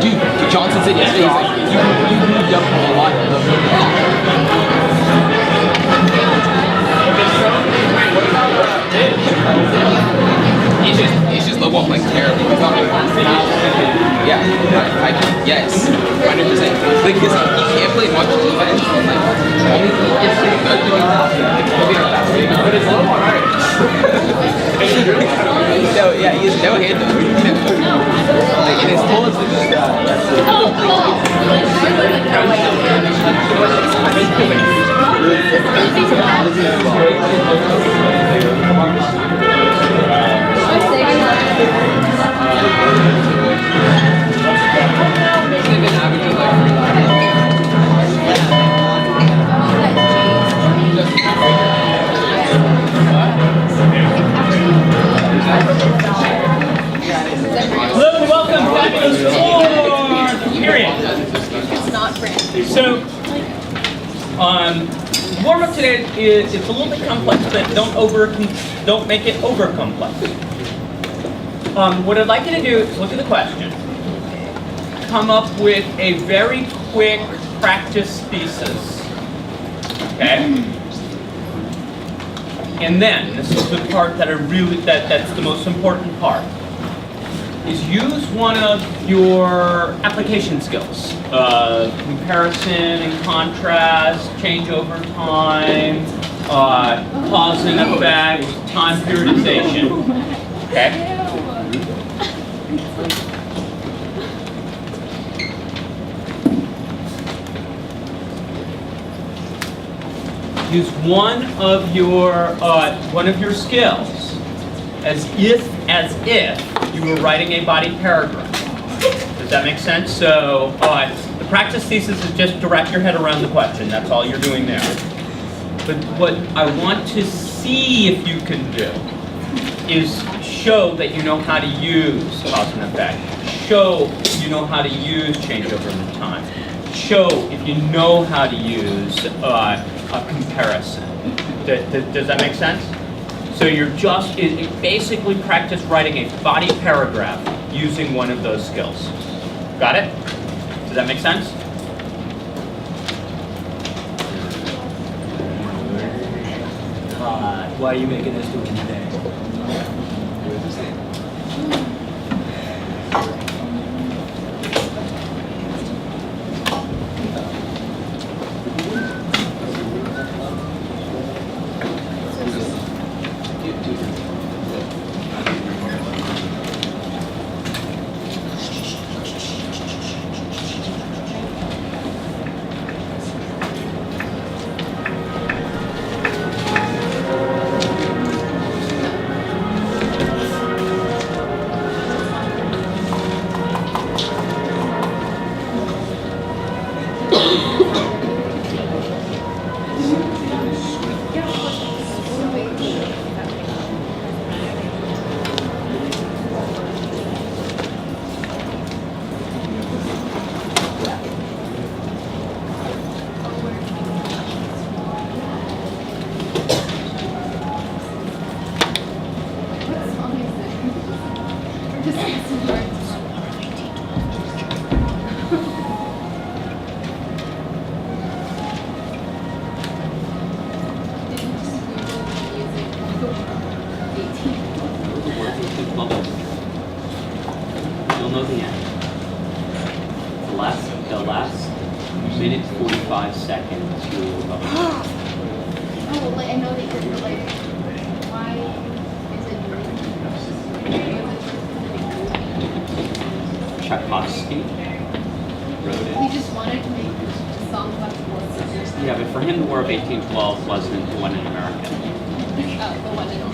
Dude, Johnson said yesterday, he's like, you jumped a lot. It's just low ball playing terrible. Yeah, yes, 100%. Like, he can't play much defense. Like, but it's low ball, right? No, yeah, he has no hand though. Like, in his pulls, Hello and welcome back to the fourth period. It's not brand. So, warm up today is it's a little bit complex, but don't make it over complex. What I'd like you to do is look at the question, come up with a very quick practice thesis, okay? And then this is the part that that's the most important part. Is use one of your application skills. Comparison and contrast, change over time, cause and effect, time periodization. Okay? Use one of your skills as if you were writing a body paragraph. Does that make sense? So the practice thesis is just direct your head around the question. That's all you're doing there. But what I want to see if you can do is show that you know how to use cause and effect. Show you know how to use change over time. Show if you know how to use a comparison. Does that make sense? So you're just basically practice writing a body paragraph using one of those skills. Got it? Does that make sense? Why are you making us do it today? You'll know the end. The last minute 45 seconds you'll Oh, like, I know that you're like, why is it Tchaikovsky wrote He it. just wanted to make a song about the war. Yeah, but for him, the War of 1812 wasn't the one in America. Oh, the one in.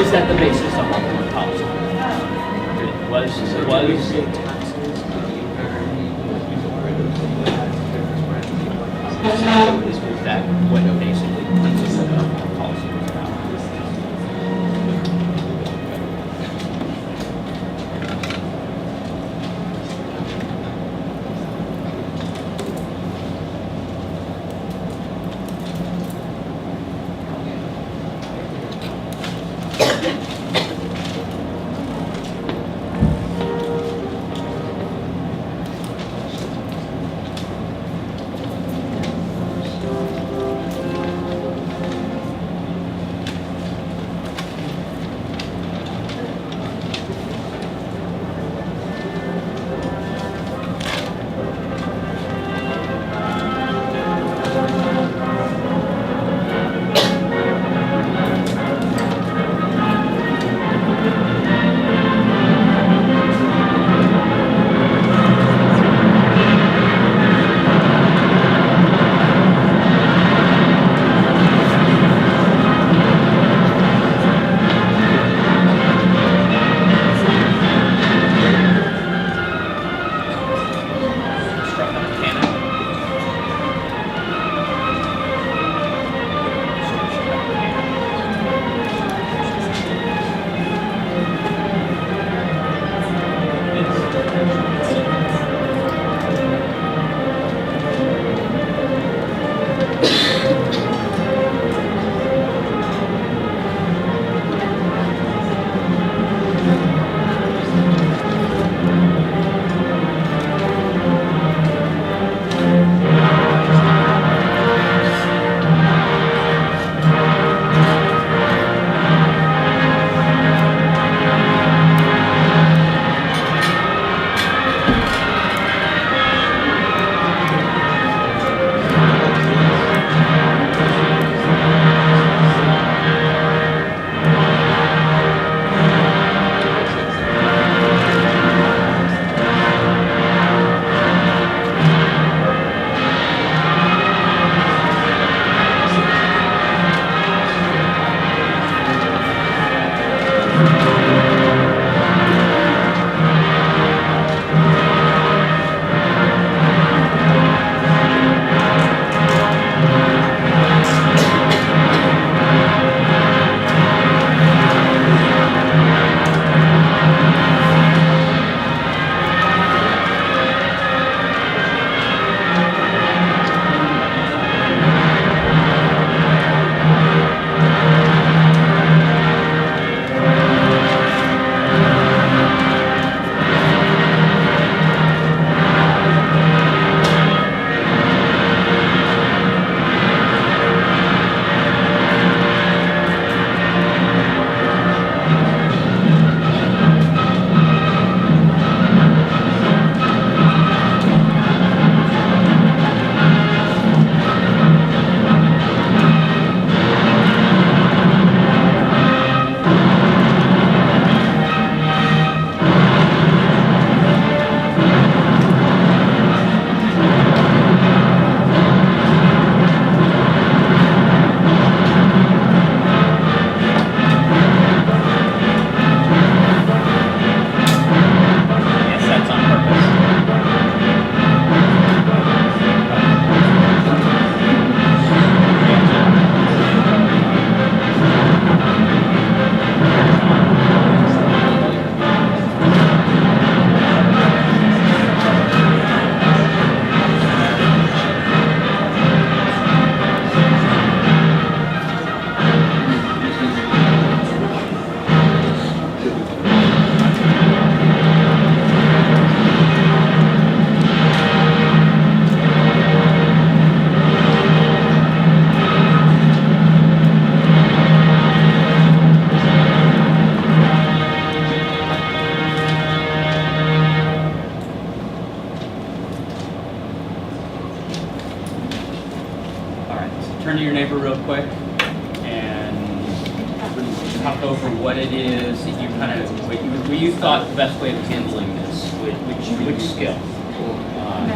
Is that the basis of our foreign policy? It was. Is that what basically the basis of our policy was about? talk over what it is that you kind of, what you thought the best way of handling this, which skill?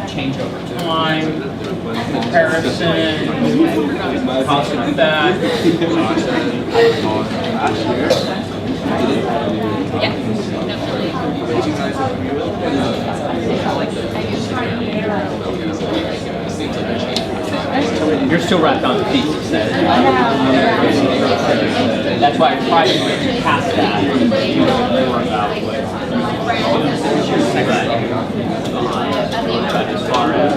Change over time, comparison, cause and effect. You're still wrapped on the thesis then. That's why I tried to get past that. You know more about what. But as far as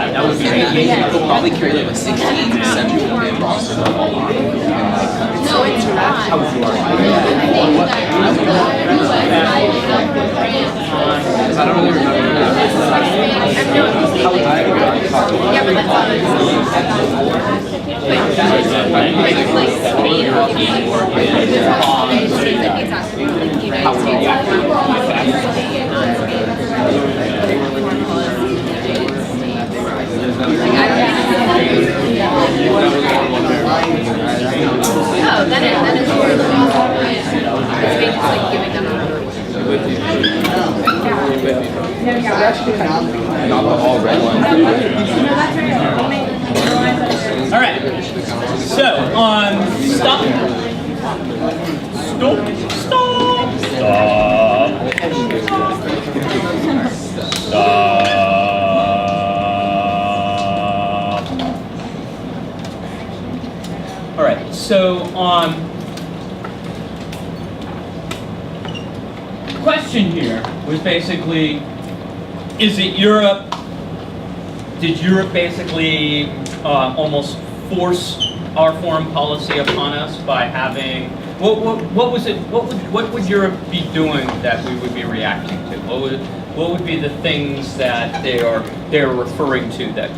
that would be probably carry like a 16, 17 game roster. No, it's not. how would you argue? I don't really remember that. Yeah, but that's all Oh, then it is worth it. It's basically like giving them Not the all red one. All right. So, stop. All right. So, question here was basically, is it Europe? Did Europe basically almost force our foreign policy upon us by having what was it? What would Europe be doing that we would be reacting to? What would be the things that they're referring to that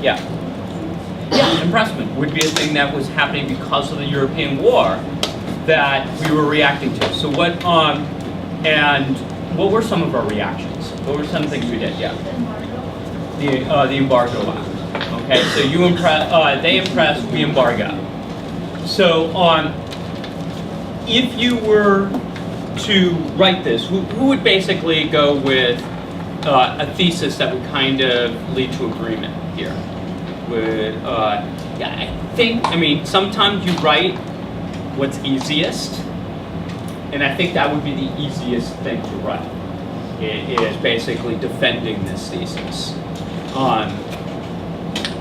impressment would be a thing that was happening because of the European war that we were reacting to. So what and what were some of our reactions? What were some things we did? Yeah. The embargo act. Okay, so they impress, we embargo. So if you were to write this, who would basically go with a thesis that would kind of lead to agreement here? I mean, sometimes you write what's easiest, and I think that would be the easiest thing to write. It is basically defending this thesis.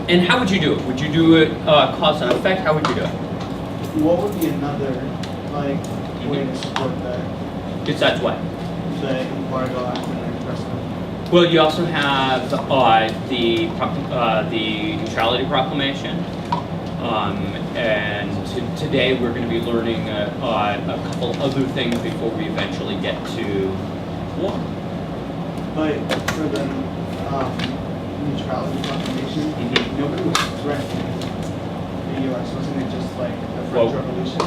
And how would you do it? Would you do it cause and effect? How would you do it? What would be another way to support that? Besides what? The embargo act and impressment. Well, you also have the neutrality proclamation, and today we're going to be learning a couple other things before we eventually get to war. But for the neutrality proclamation, nobody was threatening the U.S. Wasn't it just like the French Revolution?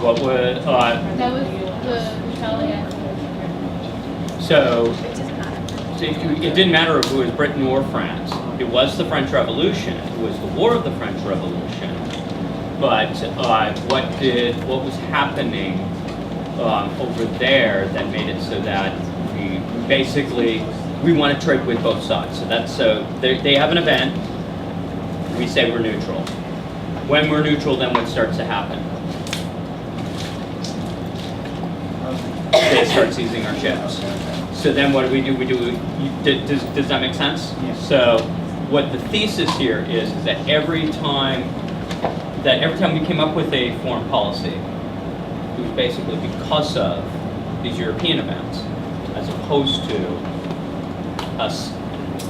What would That was the neutrality act. so? It didn't matter if it was Britain or France. It was the French Revolution. It was the War of the French Revolution. But what was happening over there that made it so that we want to trade with both sides. So they have an event. We say we're neutral. When we're neutral, then what starts to happen? They start seizing our ships. So then what do? Does that make sense? Yes. So what the thesis here is that every time we came up with a foreign policy, it was basically because of these European events, as opposed to us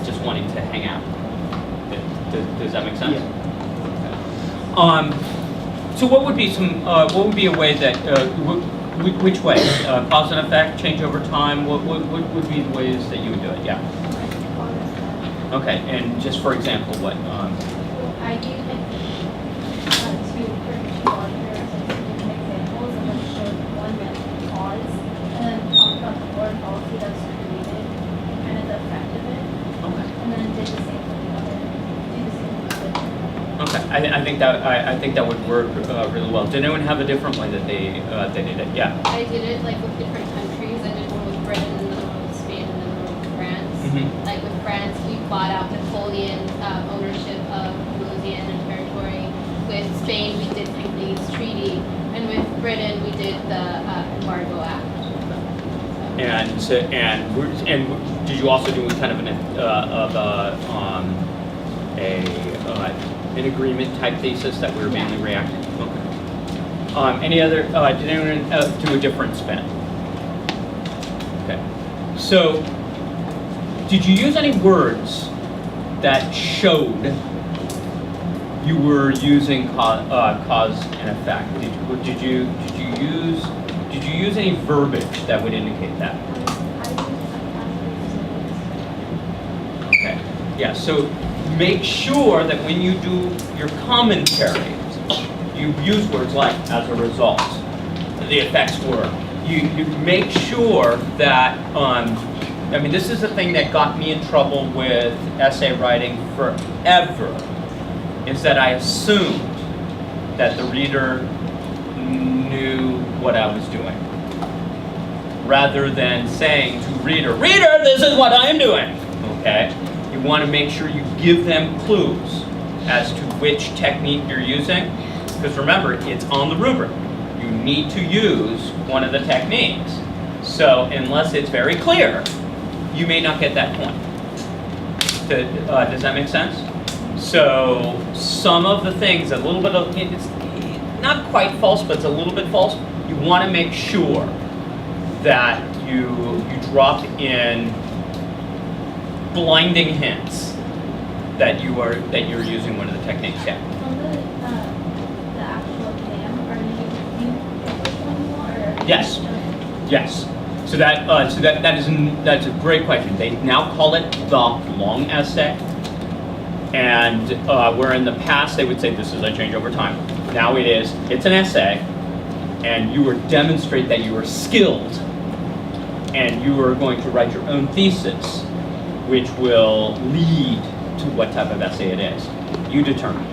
just wanting to hang out. Does that make sense? Yeah. Okay. So what would be a way that which way? Cause and effect, change over time. What would be the ways that you would do it? Yeah. Okay, and just for example, what? I gave like two auditors like some examples and then showed one that pause and then talked about the board policy that's created and kind of the effect of it. Okay. And then did the same for the other, do the same for the other. Okay, I think that would work really well. Did anyone have a different way that they did it? Yeah. I did it like with different countries. I did one with Britain, and then one with Spain, and then one with France. Like with France, we bought out Napoleon ownership of Louisiana Territory. With Spain, we did Company's Treaty, and with Britain, we did the Embargo Act. And did you also do kind of an agreement type thesis that we were mainly reacting? Okay. Any other? Did anyone do a different spin? Okay. So, did you use any words that showed you were using cause and effect? Did you use any verbiage that would indicate that? Okay. Yeah. So make sure that when you do your commentary, you use words like "as a result," the effects were. You make sure that. I mean, this is the thing that got me in trouble with essay writing forever, is that I assumed that the reader knew what I was doing, rather than saying to reader, this is what I am doing, okay? You want to make sure you give them clues as to which technique you're using, because remember, it's on the rubric. You need to use one of the techniques. So unless it's very clear, you may not get that point. Does that make sense? So some of the things, a little bit of, it's not quite false, but it's a little bit false. You want to make sure that you drop in blinding hints that you're using one of the techniques. Yeah. On the actual exam, are you which one more? Yes. Yes. So that's a great question. They now call it the long essay, and where in the past they would say this is a change over time. Now it's an essay, and you demonstrate that you are skilled, and you are going to write your own thesis, which will lead to what type of essay it is. You determine.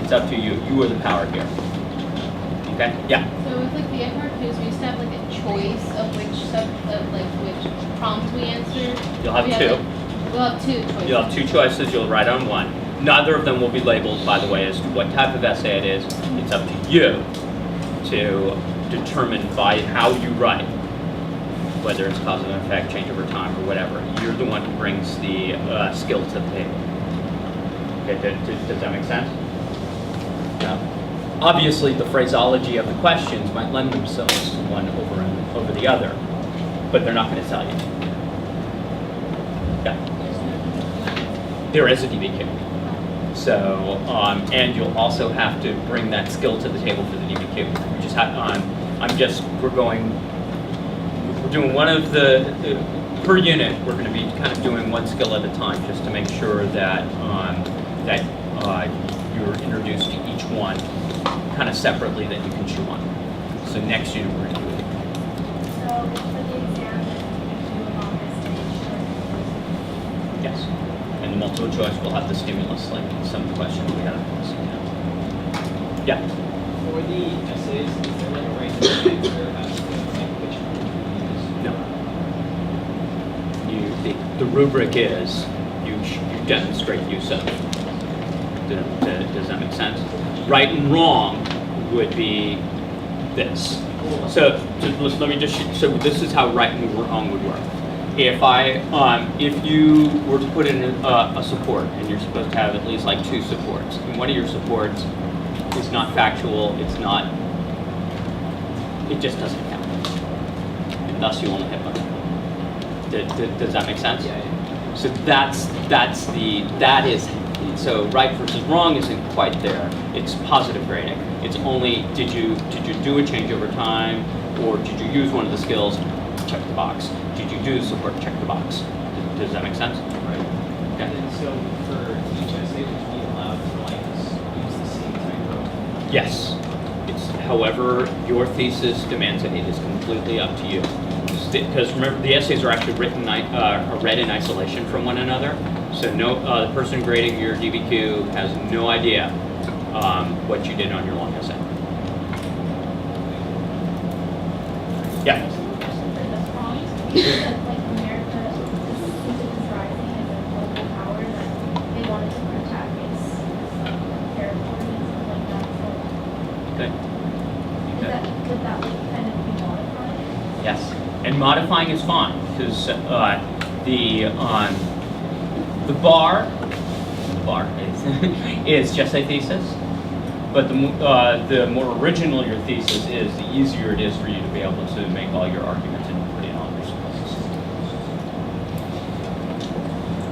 It's up to you. You are the power here. Okay? Yeah. So with like the FRQs, we used to have like a choice of which which prompt we answered. You'll have two. We'll have two choices. You'll have two choices. You'll write on one. Neither of them will be labeled, by the way, as to what type of essay it is. It's up to you to determine by how you write, whether it's cause and effect, change over time, or whatever. You're the one who brings the skill to the table. Okay, does that make sense? Yeah. Obviously, the phraseology of the questions might lend themselves to one over the other, but they're not going to tell you. Yeah. There is a DBQ. So, and you'll also have to bring that skill to the table for the DBQ. We just have, we're doing one of per unit, we're going to be kind of doing one skill at a time, just to make sure that you're introduced to each one kind of separately that you can chew on. So next unit we're going to do it. So for the exam, you do a long essay, Yes. And the multiple choice will have the stimulus, like some of the questions we had. Yeah. For the essays, is there like a range of answer as to like which one you use? No. The rubric is you demonstrate use of. Does that make sense? Right and wrong would be this. So let me just. So this is how right and wrong would work. If you were to put in a support, and you're supposed to have at least like two supports, and one of your supports is not factual, it just doesn't count, and thus you only have one. Does that make sense? Yeah. So so right versus wrong isn't quite there. It's positive grading. It's only did you do a change over time, or did you use one of the skills? Check the box. Did you do the support? Check the box. Does that make sense? Right. Okay. And then So for each essay, would you be allowed to like use the same type of? Yes. It's however your thesis demands it. It is completely up to you. Because remember, the essays are actually read in isolation from one another. So the person grading your DBQ has no idea what you did on your long essay. Yeah. For the prompt, like America is rising as a global power that they wanted to protect its territory and stuff like that. So Okay. could that like kind of be modified? Yes. And modifying is fine because the bar is just a thesis. But the more original your thesis is, the easier it is for you to be able to make all your arguments and put in all your skills.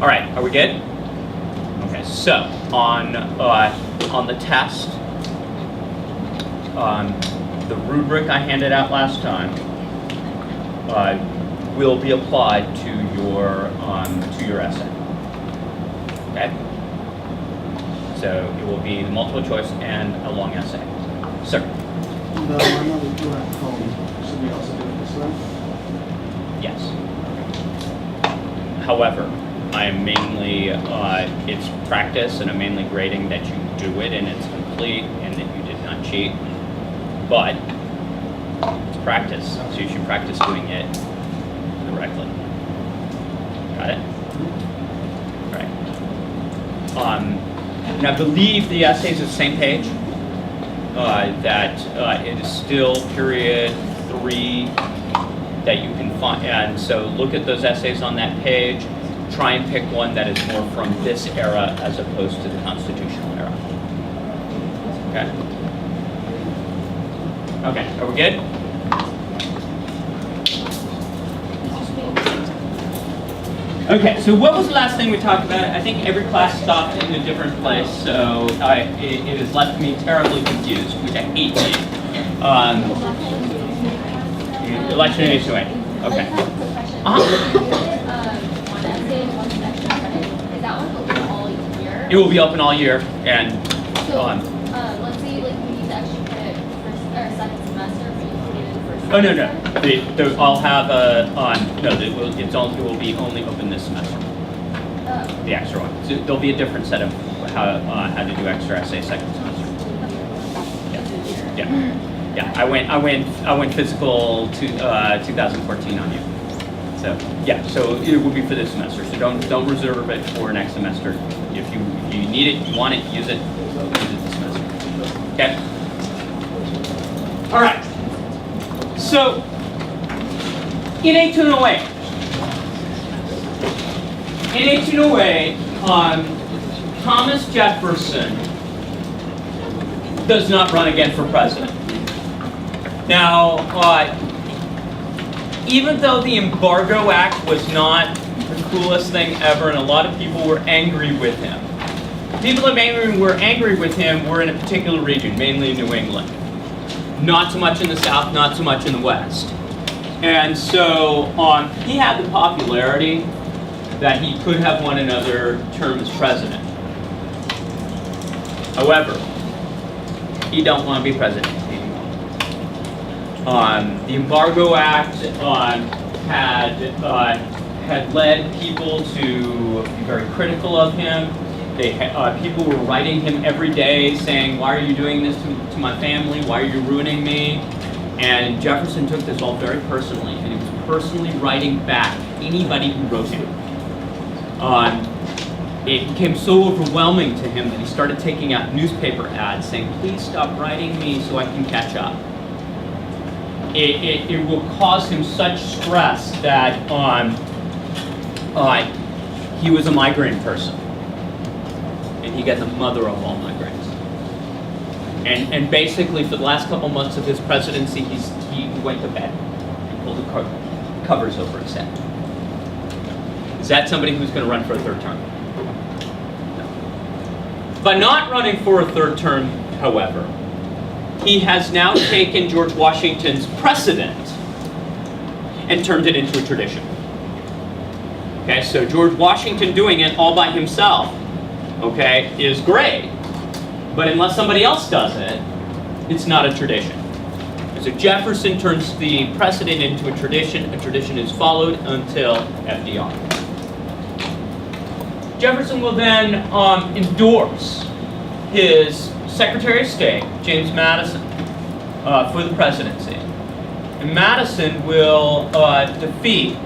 All right, are we good? Okay, so on the test, the rubric I handed out last time will be applied to your essay. Okay. So it will be the multiple choice and a long essay. Sir? The one that we do at home, should we also do it this way? Yes. However, I am mainly, it's practice and I'm mainly grading that you do it and it's complete and that you did not cheat. But it's practice, so you should practice doing it correctly. Got it? Right. And I believe the essay is the same page, that it is still period 3 that you can find. And so look at those essays on that page. Try and pick one that is more from this era as opposed to the constitutional era. Okay? Okay, are we good? Okay, so what was the last thing we talked about? I think every class stopped in a different place, so it has left me terribly confused, which I hate being. Election in HOA. Okay. One essay and one section credit. Is that one open all year? It will be open all year, and So, let's say like we use extra credit first or second semester, but you put it in first. oh no, semester? I'll have it will be only open this semester. Oh. The extra one. So there'll be a different set of how to do extra essay second semester. Yeah. I went physical to 2014 on you. So yeah, so it will be for this semester. So don't reserve it for next semester. If you need it, you want it, use it this semester. Okay. All right. So in 1808, Thomas Jefferson does not run again for president. Now, even though the Embargo Act was not the coolest thing ever, and a lot of people were angry with him, people that were angry with him were in a particular region, mainly in New England. Not so much in the South, not so much in the West. And so he had the popularity that he could have won another term as president. However, he don't want to be president anymore. The Embargo Act had led people to be very critical of him. People were writing him every day saying, "Why are you doing this to my family? Why are you ruining me?" And Jefferson took this all very personally, and he was personally writing back anybody who wrote him. It became so overwhelming to him that he started taking out newspaper ads saying, "Please stop writing me so I can catch up." It will cause him such stress that he was a migraine person. And he got the mother of all migraines. And basically for the last couple months of his presidency, he went to bed and pulled the covers over his head. Is that somebody who's going to run for a third term? No. By not running for a third term, however, he has now taken George Washington's precedent and turned it into a tradition. Okay, so George Washington doing it all by himself, okay, is great. But unless somebody else does it, it's not a tradition. So Jefferson turns the precedent into a tradition. A tradition is followed until FDR. Jefferson will then endorse his Secretary of State, James Madison, for the presidency. And Madison will defeat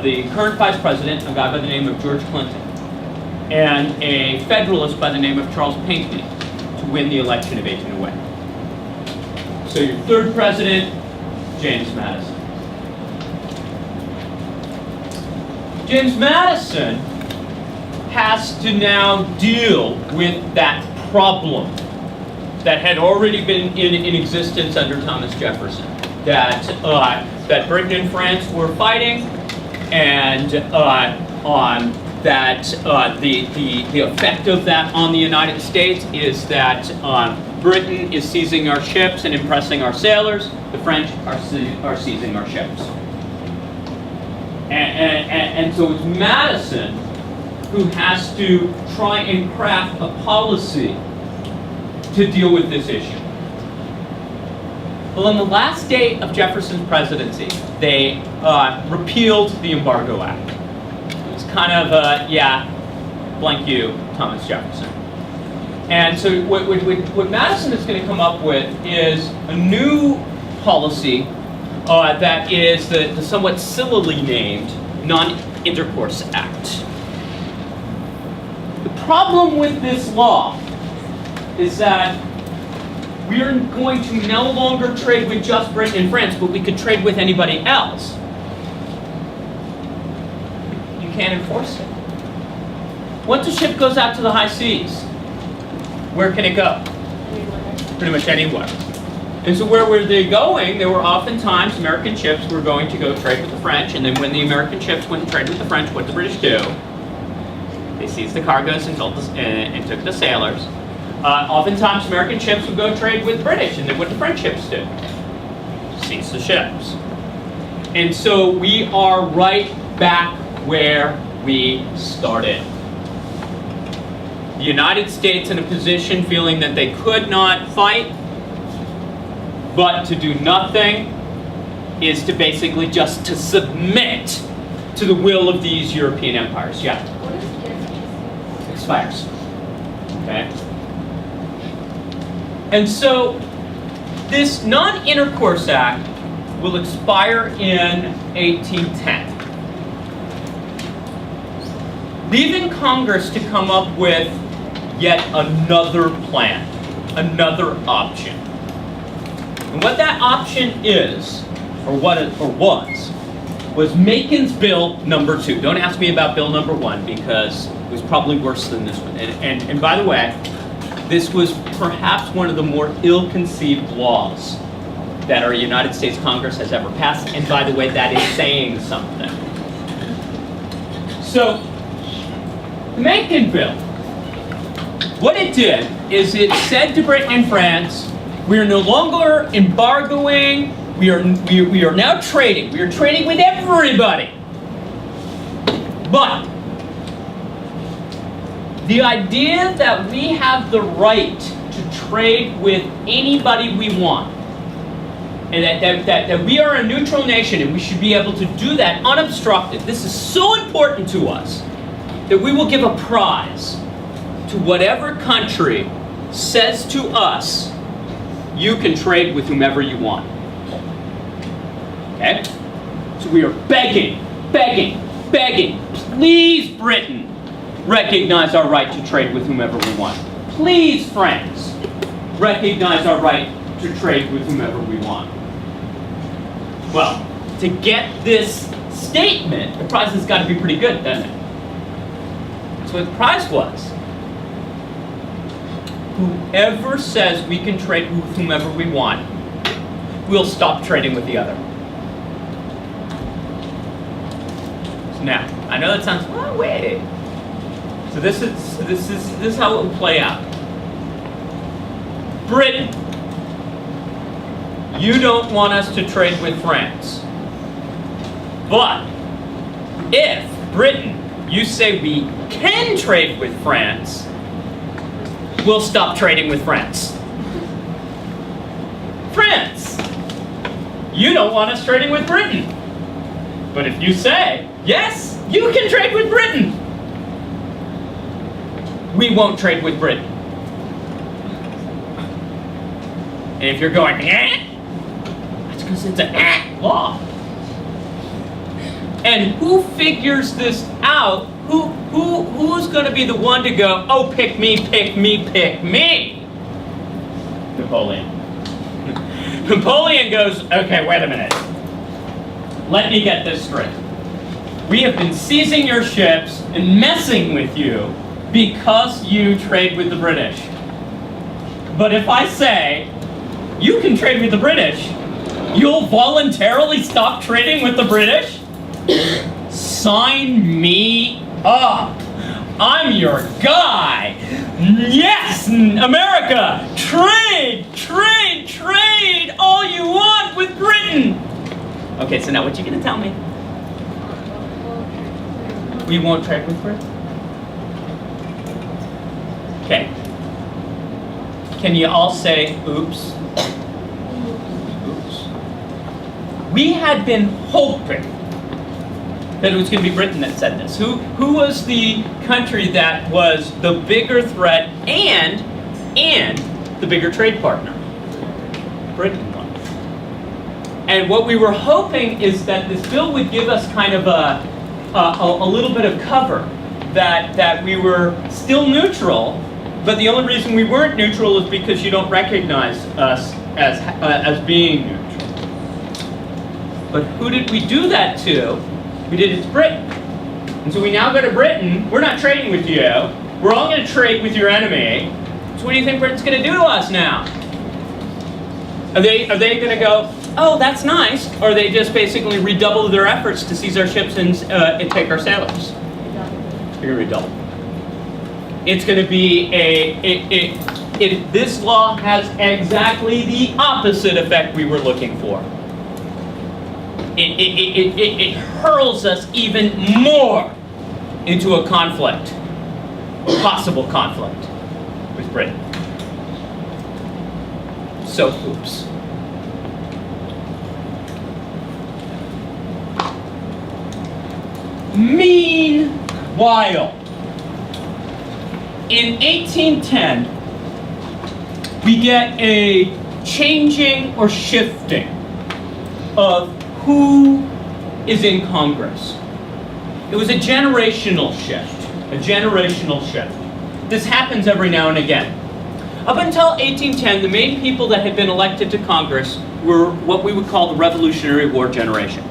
the current vice president, a guy by the name of George Clinton, and a Federalist by the name of Charles Pinckney to win the election of 1808. So your third president, James Madison. James Madison has to now deal with that problem that had already been in existence under Thomas Jefferson, that Britain and France were fighting, and that the effect of that on the United States is that Britain is seizing our ships and impressing our sailors. The French are seizing our ships. And so it's Madison who has to try and craft a policy to deal with this issue. Well, on the last day of Jefferson's presidency, they repealed the Embargo Act. It was kind of yeah, blank you, Thomas Jefferson. And so what Madison is going to come up with is a new policy that is the somewhat sillily named Non-Intercourse Act. The problem with this law is that we are going to no longer trade with just Britain and France, but we could trade with anybody else. You can't enforce it. Once a ship goes out to the high seas, where can it go? Pretty much anywhere. And so where were they going? There were oftentimes American ships were going to go trade with the French, and then when the American ships went to trade with the French, what did the British do? They seized the cargoes and took the sailors. Oftentimes American ships would go trade with British, and then what did the French ships do? Seize the ships. And so we are right back where we started. The United States in a position feeling that they could not fight, but to do nothing is to basically just to submit to the will of these European empires. Yeah? What is the Expires. Okay? And so this Non-Intercourse Act will expire in 1810. Leaving Congress to come up with yet another plan, another option. And what that option is, or was Macon's Bill number 2. Don't ask me about Bill number 1 because it was probably worse than this one. And by the way, this was perhaps one of the more ill-conceived laws that our United States Congress has ever passed. And by the way, that is saying something. So, the Macon Bill, what it did is it said to Britain and France, we are no longer embargoing, we are now trading. We are trading with everybody. But the idea that we have the right to trade with anybody we want, and that we are a neutral nation and we should be able to do that unobstructed, this is so important to us that we will give a prize to whatever country says to us, you can trade with whomever you want. Okay? So we are begging, please Britain, recognize our right to trade with whomever we want. Please France, recognize our right to trade with whomever we want. Well, to get this statement, the prize has got to be pretty good, doesn't it? That's what the prize was. Whoever says we can trade with whomever we want, we'll stop trading with the other. So now, I know that sounds, well, wait. So this is how it will play out. Britain, you don't want us to trade with France, but if Britain, you say we can trade with France, we'll stop trading with France. France, you don't want us trading with Britain. But if you say, yes, you can trade with Britain, we won't trade with Britain. And if you're going, that's because it's an law. And who figures this out? Who's going to be the one to go, oh, pick me, pick me, pick me? Napoleon. Napoleon goes, okay, wait a minute. Let me get this straight. We have been seizing your ships and messing with you because you trade with the British. But if I say, you can trade with the British, you'll voluntarily stop trading with the British? Sign me up. I'm your guy. Yes, America, trade, trade, trade all you want with Britain. Okay, so now what you gonna tell me? We won't trade with Britain? Okay. Can you all say, oops? Oops. We had been hoping that it was going to be Britain that said this. Who was the country that was the bigger threat and the bigger trade partner? Britain was. And what we were hoping is that this bill would give us kind of a little bit of cover, that we were still neutral, but the only reason we weren't neutral is because you don't recognize us as being neutral. But who did we do that to? We did it to Britain. And so we now go to Britain, we're not trading with you, we're all going to trade with your enemy. So what do you think Britain's going to do to us now? Are they going to go, oh, that's nice, or are they just basically redouble their efforts to seize our ships and take our sailors? They're going to redouble. It's going to be this law has exactly the opposite effect we were looking for. It hurls us even more into a conflict, a possible conflict with Britain. So, oops. Meanwhile, in 1810, we get a changing or shifting of who is in Congress. It was a generational shift, This happens every now and again. Up until 1810, the main people that had been elected to Congress were what we would call the Revolutionary War generation.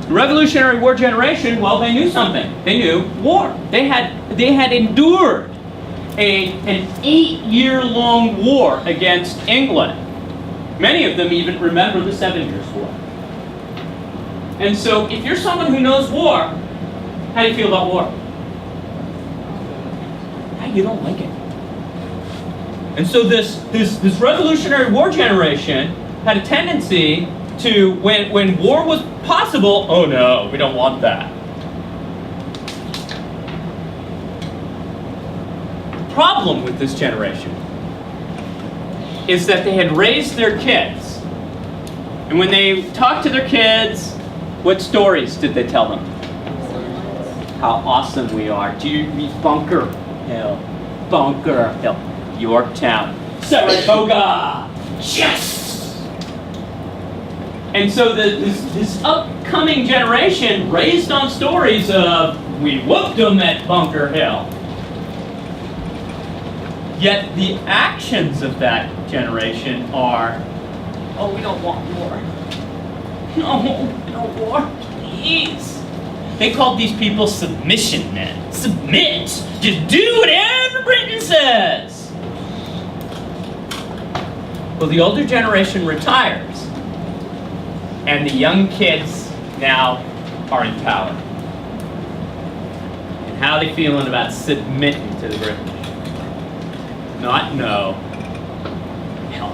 The Revolutionary War generation, well, they knew something. They knew war. They had endured an 8-year-long war against England. Many of them even remember the 7 Years' War. And so, if you're someone who knows war, how do you feel about war? You don't like it. And so this Revolutionary War generation had a tendency to, when war was possible, oh no, we don't want that. The problem with this generation is that they had raised their kids. And when they talked to their kids, what stories did they tell them? How awesome we are. Do you read Bunker Hill? Bunker Hill. Yorktown. Saratoga! Yes! And so this upcoming generation raised on stories of, we whooped them at Bunker Hill. Yet the actions of that generation are, oh, we don't want war. No, no war, please. They called these people submission men. Submit! Just do whatever Britain says! Well, the older generation retires, and the young kids now are in power. And how are they feeling about submitting to the British? Not no. Hell.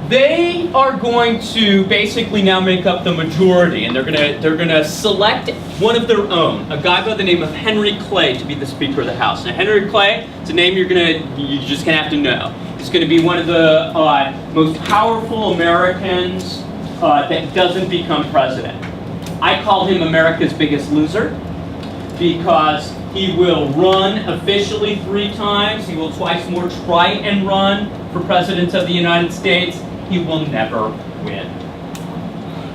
they are going to basically now make up the majority, and they're gonna select one of their own, a guy by the name of Henry Clay, to be the Speaker of the House. Now, Henry Clay, it's a name you're just gonna have to know. He's gonna be one of the most powerful Americans that doesn't become president. I call him America's biggest loser because he will run officially 3 times. He will twice more try and run for president of the United States. He will never win.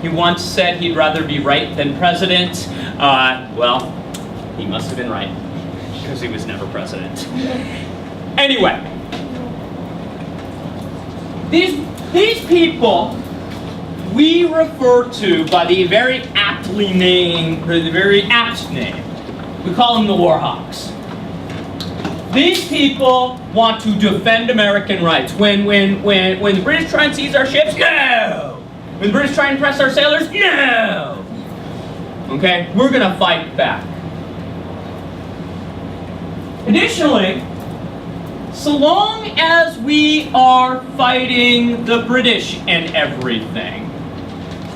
He once said he'd rather be right than president. Well, he must have been right because he was never president. Anyway, these people we refer to by the very apt name. We call them the War Hawks. These people want to defend American rights. When the British try and seize our ships, no! When the British try and press our sailors, no! Okay, we're gonna fight back. Additionally, so long as we are fighting the British and everything,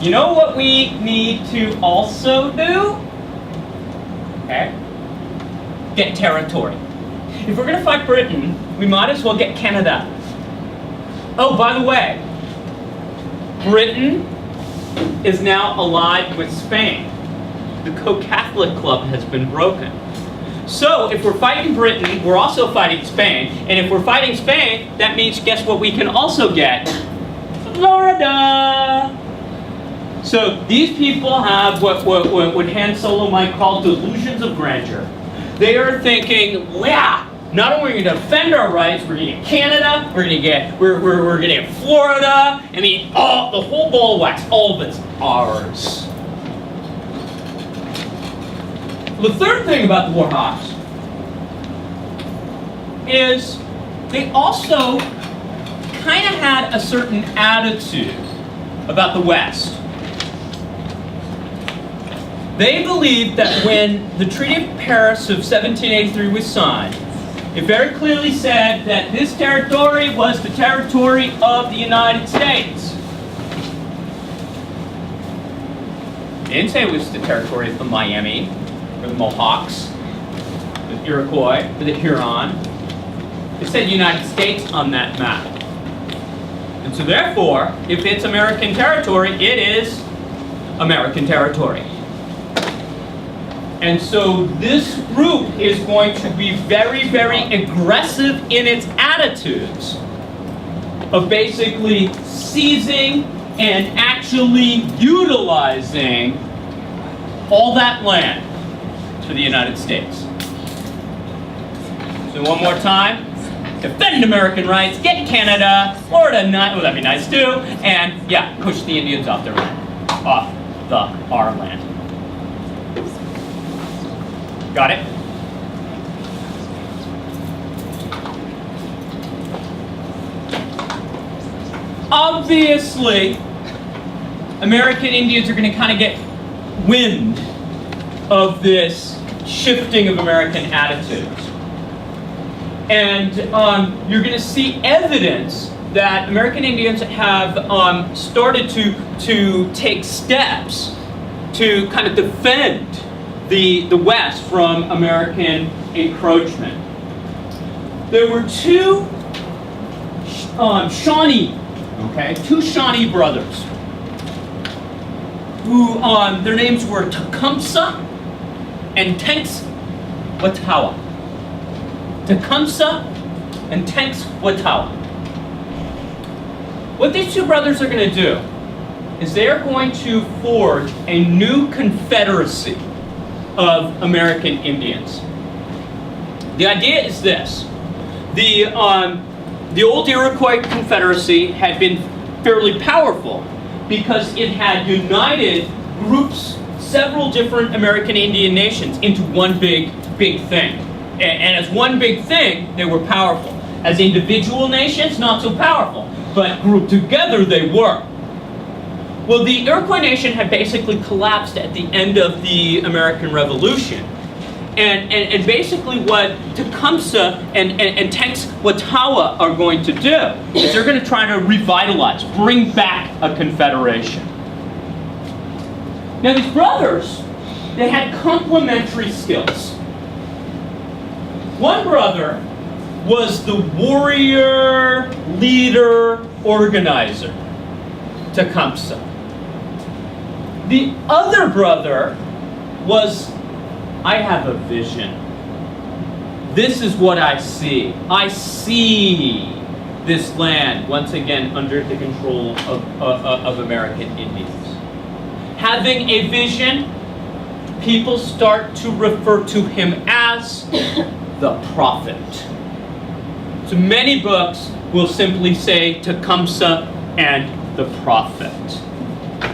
you know what we need to also do? Okay? Get territory. If we're going to fight Britain, we might as well get Canada. Oh, by the way, Britain is now allied with Spain. The co-Catholic club has been broken. So, if we're fighting Britain, we're also fighting Spain. And if we're fighting Spain, that means, guess what we can also get? Florida! So, these people have what Han Solo might call delusions of grandeur. They are thinking, yeah, not only are we going to defend our rights, we're going to get Canada, we're going to get Florida. I mean, the whole ball of wax, all of it's ours. The third thing about the War Hawks is they also kind of had a certain attitude about the West. They believed that when the Treaty of Paris of 1783 was signed, it very clearly said that this territory was the territory of the United States. It didn't say it was the territory of the Miami, or the Mohawks, the Iroquois, or the Huron. It said United States on that map. And so therefore, if it's American territory, it is American territory. And so this group is going to be very, very aggressive in its attitudes of basically seizing and actually utilizing all that land for the United States. So one more time, defend American rights, get Canada, Florida, well, that'd be nice too, and yeah, push the Indians off their land, off our land. Got it? Obviously, American Indians are going to kind of get wind of this shifting of American attitudes. And you're going to see evidence that American Indians have started to take steps to kind of defend the West from American encroachment. There were two Shawnee brothers who their names were Tecumseh and Tenskwatawa. Tecumseh and Tenskwatawa. What these two brothers are going to do is they are going to forge a new confederacy of American Indians. The idea is this. The old Iroquois Confederacy had been fairly powerful because it had united groups, several different American Indian nations, into one big thing. And as one big thing, they were powerful. As individual nations, not so powerful, but grouped together, they were. Well, the Iroquois nation had basically collapsed at the end of the American Revolution. And basically what Tecumseh and Tenskwatawa are going to do is they're going to try to revitalize, bring back a confederation. Now these brothers, they had complementary skills. One brother was the warrior, leader, organizer, Tecumseh. The other brother was, I have a vision. This is what I see. I see this land once again under the control of American Indians. Having a vision, people start to refer to him as the prophet. So many books will simply say Tecumseh and the prophet.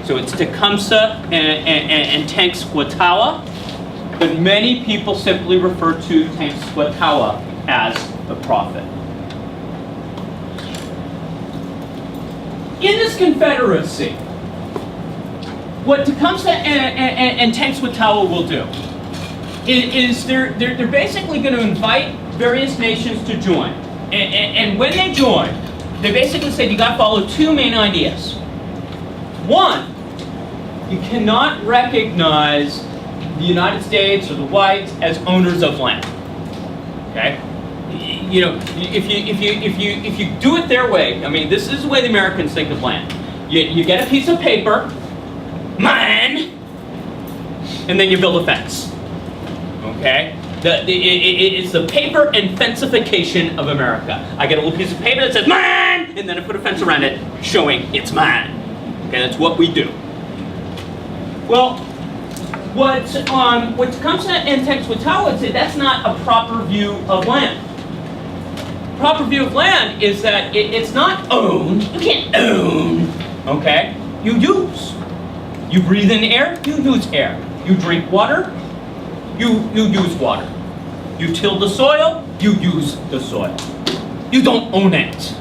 So it's Tecumseh and Tenskwatawa, but many people simply refer to Tenskwatawa as the prophet. In this confederacy, what Tecumseh and Tenskwatawa will do is they're basically going to invite various nations to join. And when they join, they basically say you got to follow two main ideas. One, you cannot recognize the United States or the whites as owners of land. Okay? You know, if you do it their way, I mean, this is the way the Americans think of land. You get a piece of paper, mine, and then you build a fence. Okay? It's the paper and fencification of America. I get a little piece of paper that says mine, and then I put a fence around it showing it's mine. Okay, that's what we do. Well, what Tecumseh and Tenskwatawa would say, that's not a proper view of land. Proper view of land is that it's not owned. You can't own. Okay? You use. You breathe in air, you use air. You drink water, you use water. You till the soil, you use the soil. You don't own it.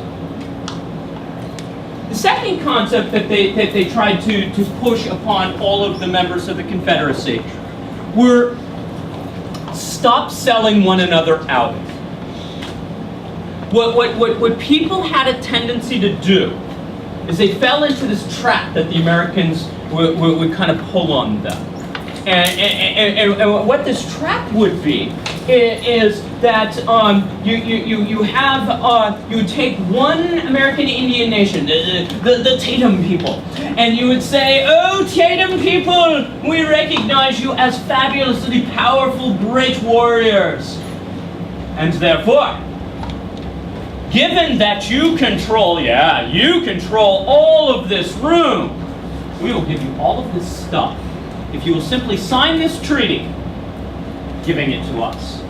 The second concept that they tried to push upon all of the members of the Confederacy were stop selling one another out. What people had a tendency to do is they fell into this trap that the Americans would kind of pull on them. And what this trap would be is that you take one American Indian nation, the Tatum people, and you would say, "Oh, Tatum people, we recognize you as fabulously powerful, great warriors, and therefore, given that you control all of this room, we will give you all of this stuff if you will simply sign this treaty, giving it to us.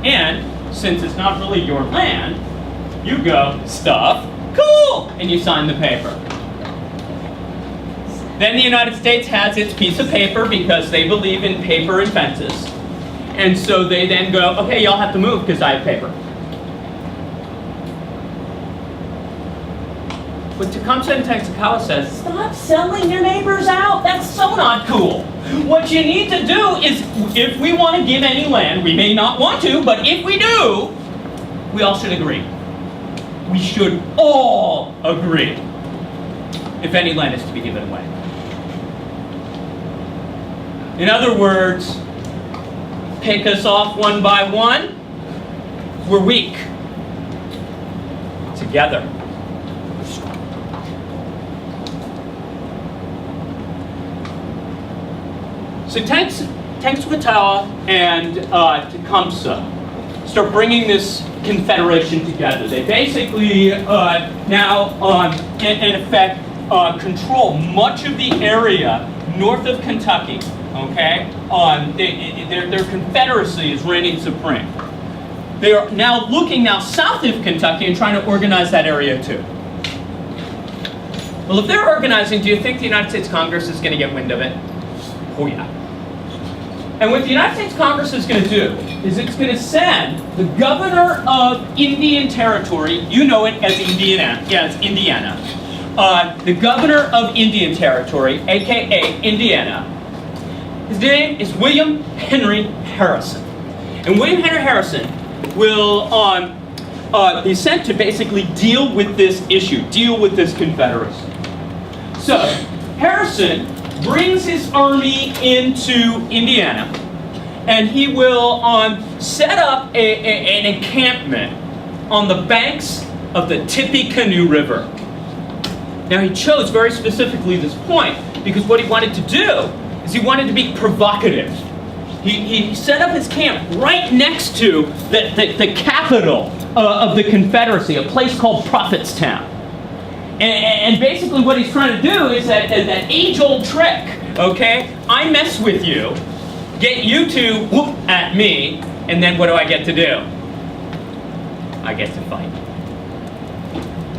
And since it's not really your land, you go, stuff, cool, and you sign the paper. Then the United States has its piece of paper because they believe in paper and fences. And so they then go, okay, y'all have to move because I have paper. But Tecumseh and Tenskwatawa says, stop selling your neighbors out. That's so not cool. What you need to do is, if we want to give any land, we may not want to, but if we do, we all should agree. We should all agree if any land is to be given away. In other words, pick us off one by one. We're weak. Together, we're strong. So Tenskwatawa and Tecumseh start bringing this confederation together. They basically now, in effect, control much of the area north of Kentucky. Okay, their confederacy is reigning supreme. They are now looking south of Kentucky and trying to organize that area too. Well, if they're organizing, do you think the United States Congress is going to get wind of it? Oh yeah. And what the United States Congress is going to do is it's going to send the governor of Indian Territory, you know it as Indiana, the governor of Indian Territory, aka Indiana, His name is William Henry Harrison. And William Henry Harrison will be sent to basically deal with this issue, deal with this Confederacy. So, Harrison brings his army into Indiana, and he will set up an encampment on the banks of the Tippecanoe River. Now, he chose very specifically this point because what he wanted to do is he wanted to be provocative. He set up his camp right next to the capital of the Confederacy, a place called Prophetstown. And basically what he's trying to do is that age-old trick, okay? I mess with you, get you to whoop at me, and then what do I get to do? I get to fight.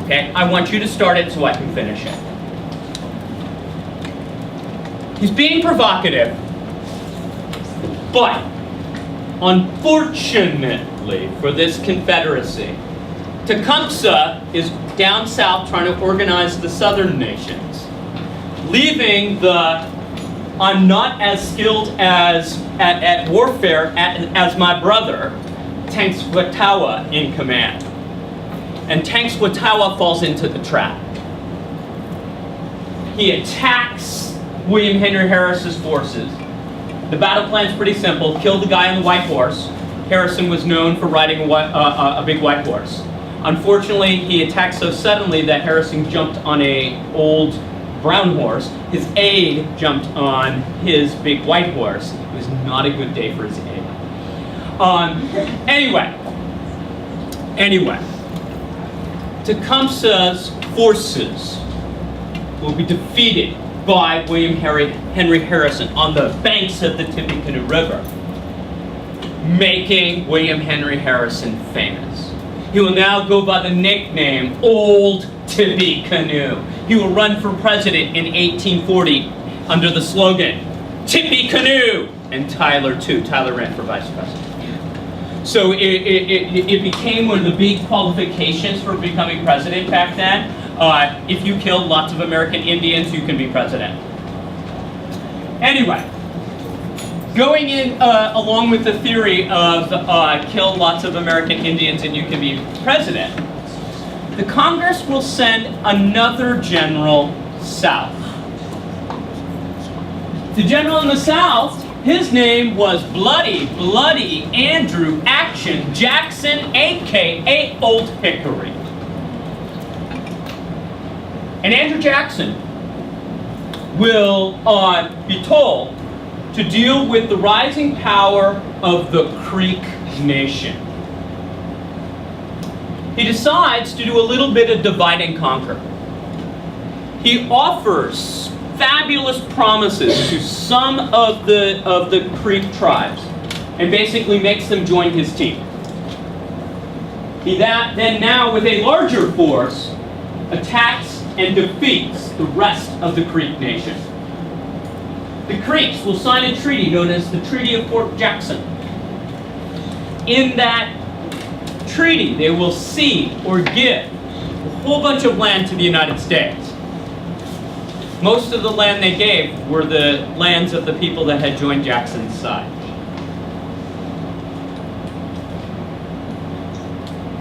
Okay? I want you to start it so I can finish it. He's being provocative, but unfortunately for this Confederacy, Tecumseh is down south trying to organize the southern nations, leaving the I'm not as skilled as at warfare as my brother, Tenskwatawa, in command. And Tenskwatawa falls into the trap. He attacks William Henry Harrison's forces. The battle plan's pretty simple. Kill the guy on the white horse. Harrison was known for riding a big white horse. Unfortunately, he attacked so suddenly that Harrison jumped on an old brown horse. His aide jumped on his big white horse. It was not a good day for his aide. Anyway, Tecumseh's forces will be defeated by William Henry Harrison on the banks of the Tippecanoe River, making William Henry Harrison famous. He will now go by the nickname Old Tippecanoe. He will run for president in 1840 under the slogan, Tippecanoe, and Tyler too. Tyler ran for vice president. So it became one of the big qualifications for becoming president back then. If you killed lots of American Indians, you can be president. Anyway, going in along with the theory of kill lots of American Indians and you can be president, the Congress will send another general south. The general in the south, his name was Bloody Andrew Action Jackson, a.k.a. Old Hickory. And Andrew Jackson will be told to deal with the rising power of the Creek Nation. He decides to do a little bit of divide and conquer. He offers fabulous promises to some of the Creek tribes and basically makes them join his team. He then now with a larger force attacks and defeats the rest of the Creek Nation. The Creeks will sign a treaty known as the Treaty of Fort Jackson. In that treaty, they will cede or give a whole bunch of land to the United States. Most of the land they gave were the lands of the people that had joined Jackson's side.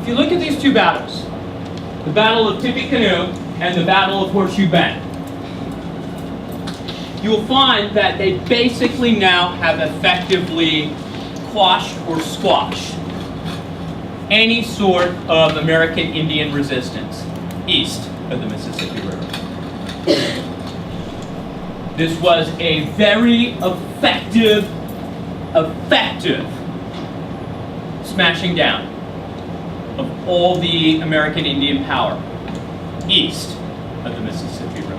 If you look at these two battles, the Battle of Tippecanoe and the Battle of Horseshoe Bend, you will find that they basically now have effectively quashed or squashed any sort of American Indian resistance east of the Mississippi River. This was a very effective smashing down of all the American Indian power east of the Mississippi River.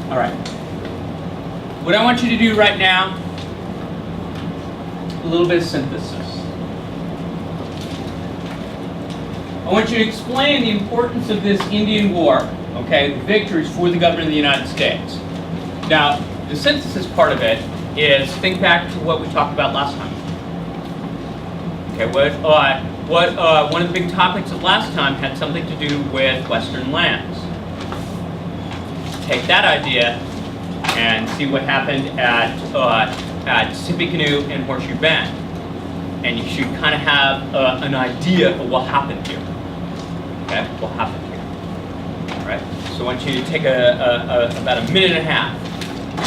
All right. What I want you to do right now, a little bit of synthesis. I want you to explain the importance of this Indian War, okay, the victories for the government of the United States. Now, the synthesis part of it is think back to what we talked about last time. Okay, one of the big topics of last time had something to do with Western lands. Take that idea and see what happened at Tippecanoe and Horseshoe Bend. And you should kind of have an idea of what happened here. Okay, what happened here. All right. So I want you to take about a minute and a half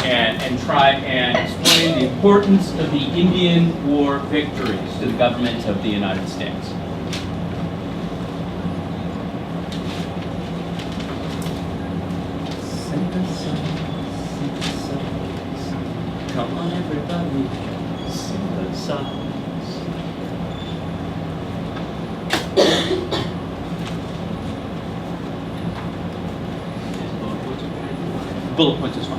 and try and explain the importance of the Indian War victories to the government of the United States. Come on, everybody, synthesize. Bullet points is fine.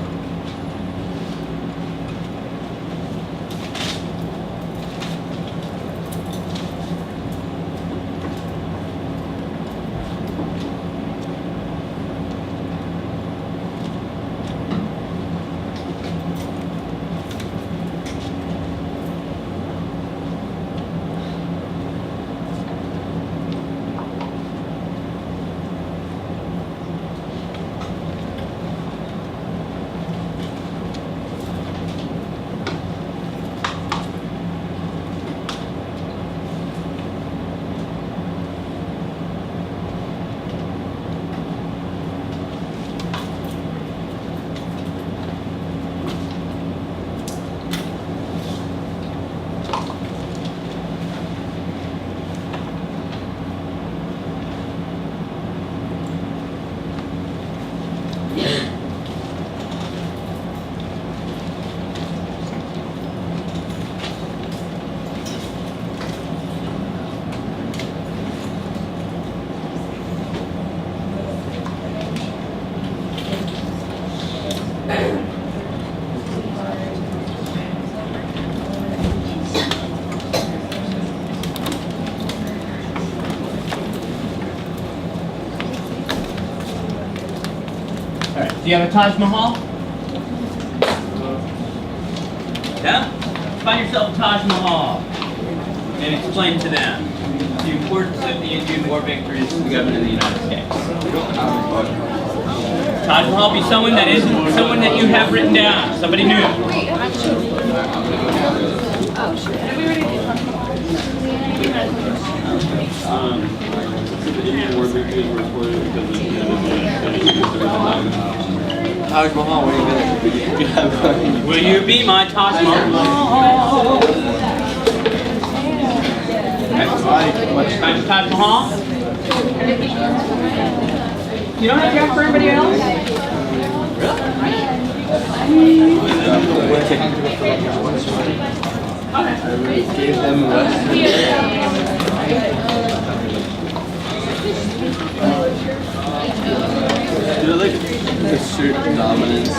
Do you have a Taj Mahal? Yeah? Find yourself a Taj Mahal and explain to them the importance of the Indian War victories to the government of the United States. Taj Mahal be someone that isn't someone that you have written down, somebody new. Taj Mahal, what do you mean? Will you be my Taj Mahal? Taj Mahal? You don't have that for anybody else? Gave them They're like assert dominance.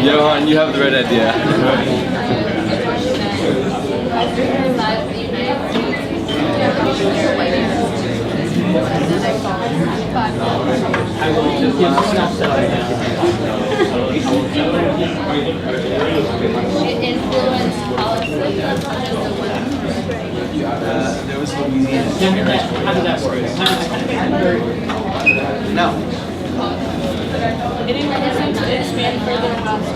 Johan, you have the right idea. I will just give enough It influenced policy. There was Louisiana. How did that work? No. It didn't expand further west.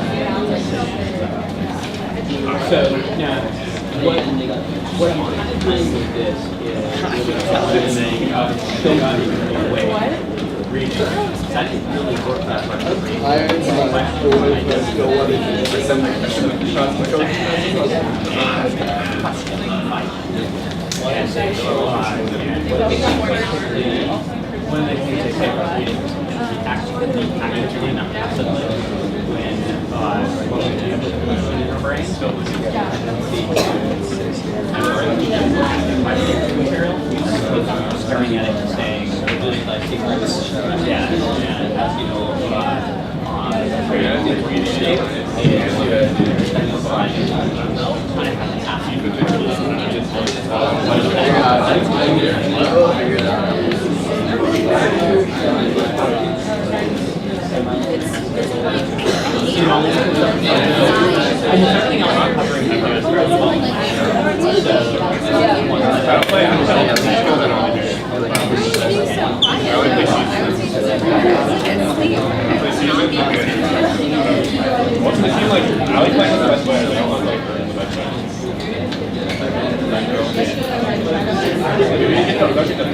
So now, what I'm kind of doing with this is show you the way. reading. So I didn't really work that much with reading. And one of the things they say about reading is actually doing that passively when in your brain. So staring at it and saying, yeah, and as you know, almost everything else I'm covering is very well.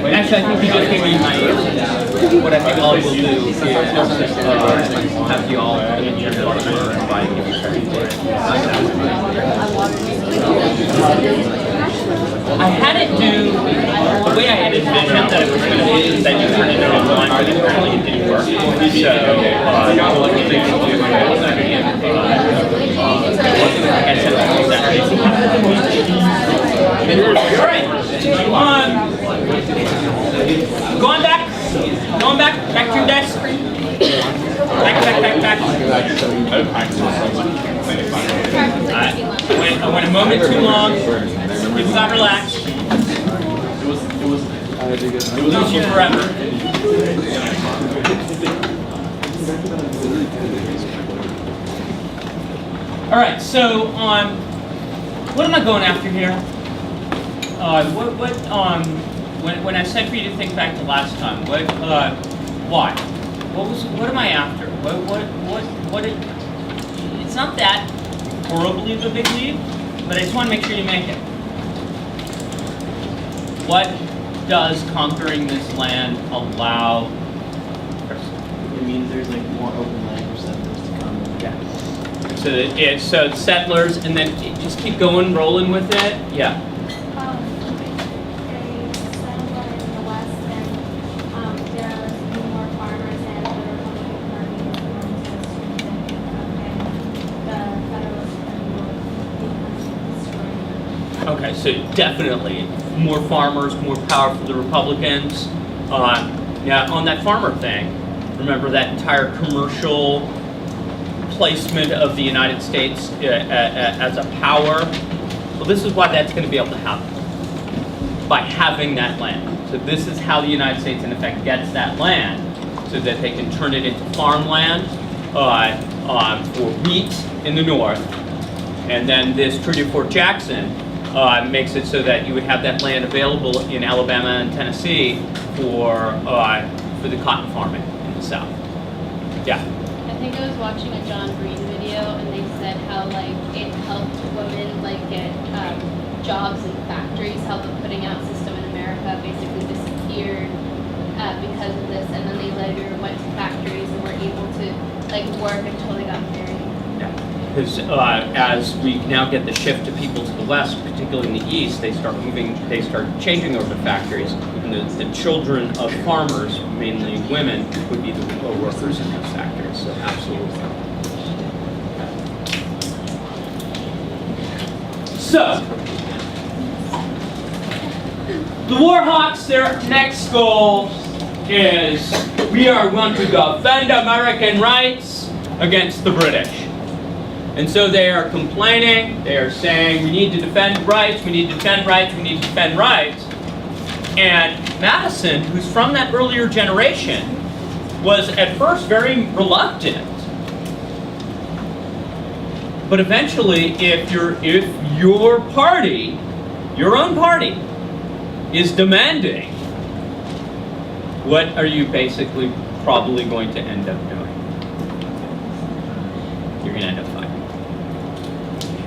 Actually, I think you just gave me my answer. What I think all we'll do is have you all in your partner and buy give you I had it do the way I had envisioned that it was going to be is that you turn it into one, but apparently it didn't work. Going back to your desk. Back. I went a moment too long. People got relaxed. We'll lose you forever. All right, so what am I going after here? When I said for you to think back to last time, why? What am I after? It's not that horribly of a big leap, but I just want to make sure you make it. What does conquering this land allow? It means there's like more open land for settlers to come. Yeah. So settlers, and then just keep going, rolling with it. Yeah. Okay, so definitely more farmers, more power for the Republicans. Yeah, on that farmer thing, remember that entire commercial placement of the United States as a power? Well, this is why that's going to be able to happen, by having that land. So this is how the United States, in effect, gets that land, so that they can turn it into farmland for wheat in the north. And then this Treaty of Fort Jackson makes it so that you would have that land available in Alabama and Tennessee for the cotton farming in the South. Yeah. I think I was watching a John Green video, and they said how it helped women get jobs in factories, how the putting out system in America basically disappeared because of this, and then they later went to factories and were able to work until they got married. Because as we now get the shift to people to the west, particularly in the east, they start changing over to factories, and the children of farmers, mainly women, would be the workers in those factories. So absolutely. So the Warhawks, their next goal is we are going to defend American rights against the British. And so they are complaining, they are saying, we need to defend rights, we need to defend rights, we need to defend rights. And Madison, who's from that earlier generation, was at first very reluctant. But eventually, if your party, your own party, is demanding, what are you basically probably going to end up doing? You're going to end up fighting.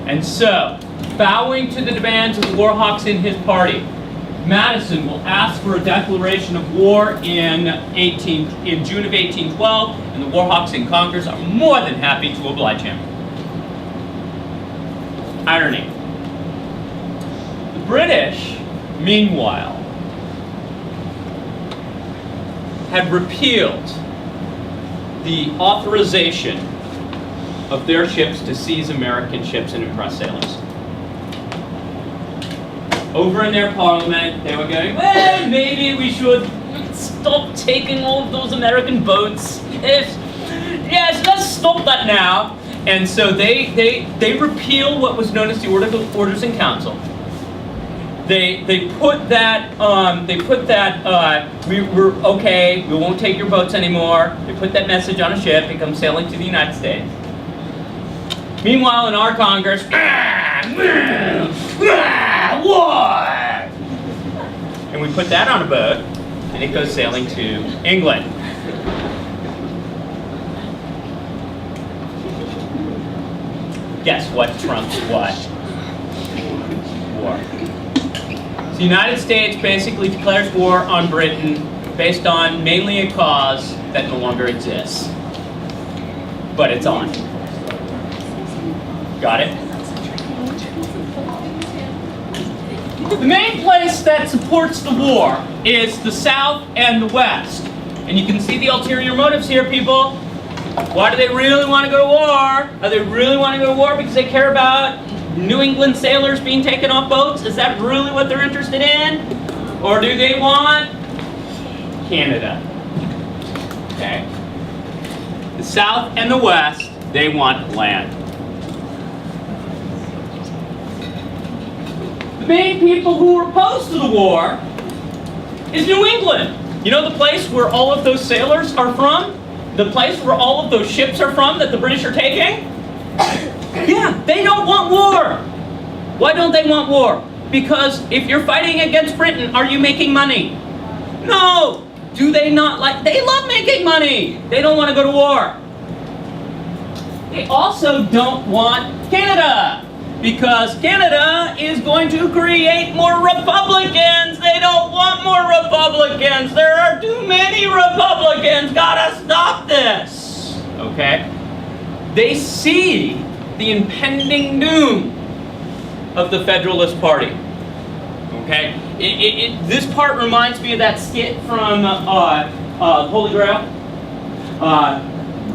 And so, bowing to the demands of the Warhawks in his party, Madison will ask for a declaration of war in June of 1812, and the Warhawks in Congress are more than happy to oblige him. Irony. The British, meanwhile, had repealed the authorization of their ships to seize American ships and impress sailors. Over in their parliament, they were going, well, maybe we should stop taking all of those American boats. Yes, let's stop that now. And so they repeal what was known as the Orders in Council. They put that we're okay, we won't take your boats anymore. They put that message on a ship, it comes sailing to the United States. Meanwhile, in our Congress, war! And we put that on a boat, and it goes sailing to England. Guess what trumps what? War. So the United States basically declares war on Britain based on mainly a cause that no longer exists. But it's on. Got it? The main place that supports the war is the South and the West. And you can see the ulterior motives here, people. Why do they really want to go to war? Do they really want to go to war because they care about New England sailors being taken off boats? Is that really what they're interested in? Or do they want Canada? Okay. The South and the West, they want land. The main people who are opposed to the war is New England. You know the place where all of those sailors are from? The place where all of those ships are from that the British are taking? Yeah, they don't want war. Why don't they want war? Because if you're fighting against Britain, are you making money? No! Do they not like... They love making money! They don't want to go to war. They also don't want Canada. Because Canada is going to create more Republicans. They don't want more Republicans. There are too many Republicans. Gotta stop this. Okay? They see the impending doom of the Federalist Party. Okay? This part reminds me of that skit from Holy Grail.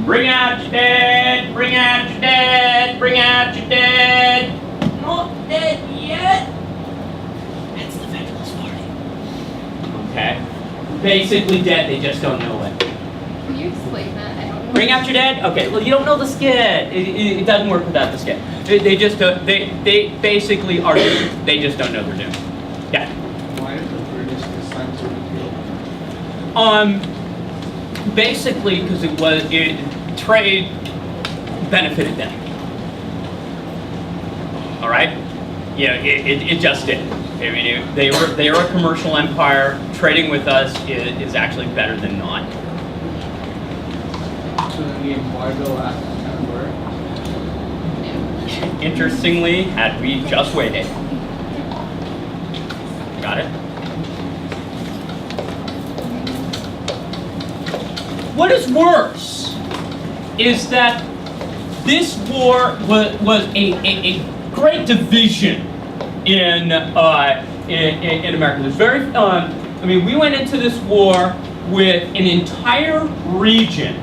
Bring out your dead, bring out your dead, bring out your dead. Not dead yet. That's the Federalist Party. Okay? Basically dead, they just don't know it. Can you explain that? I don't know. Bring out your dead? Okay, well you don't know the skit. It doesn't work without the skit. They just don't, they basically are, they just don't know they're doing. Yeah. Why did the British decide to repeal? Basically because trade benefited them. All right? Yeah, it just did. I mean, they are a commercial empire. Trading with us is actually better than not. So then the embargo act kind of worked? Interestingly, had we just waited. Got it? What is worse is that this war was a great division in America. There's very, I mean, we went into this war with an entire region,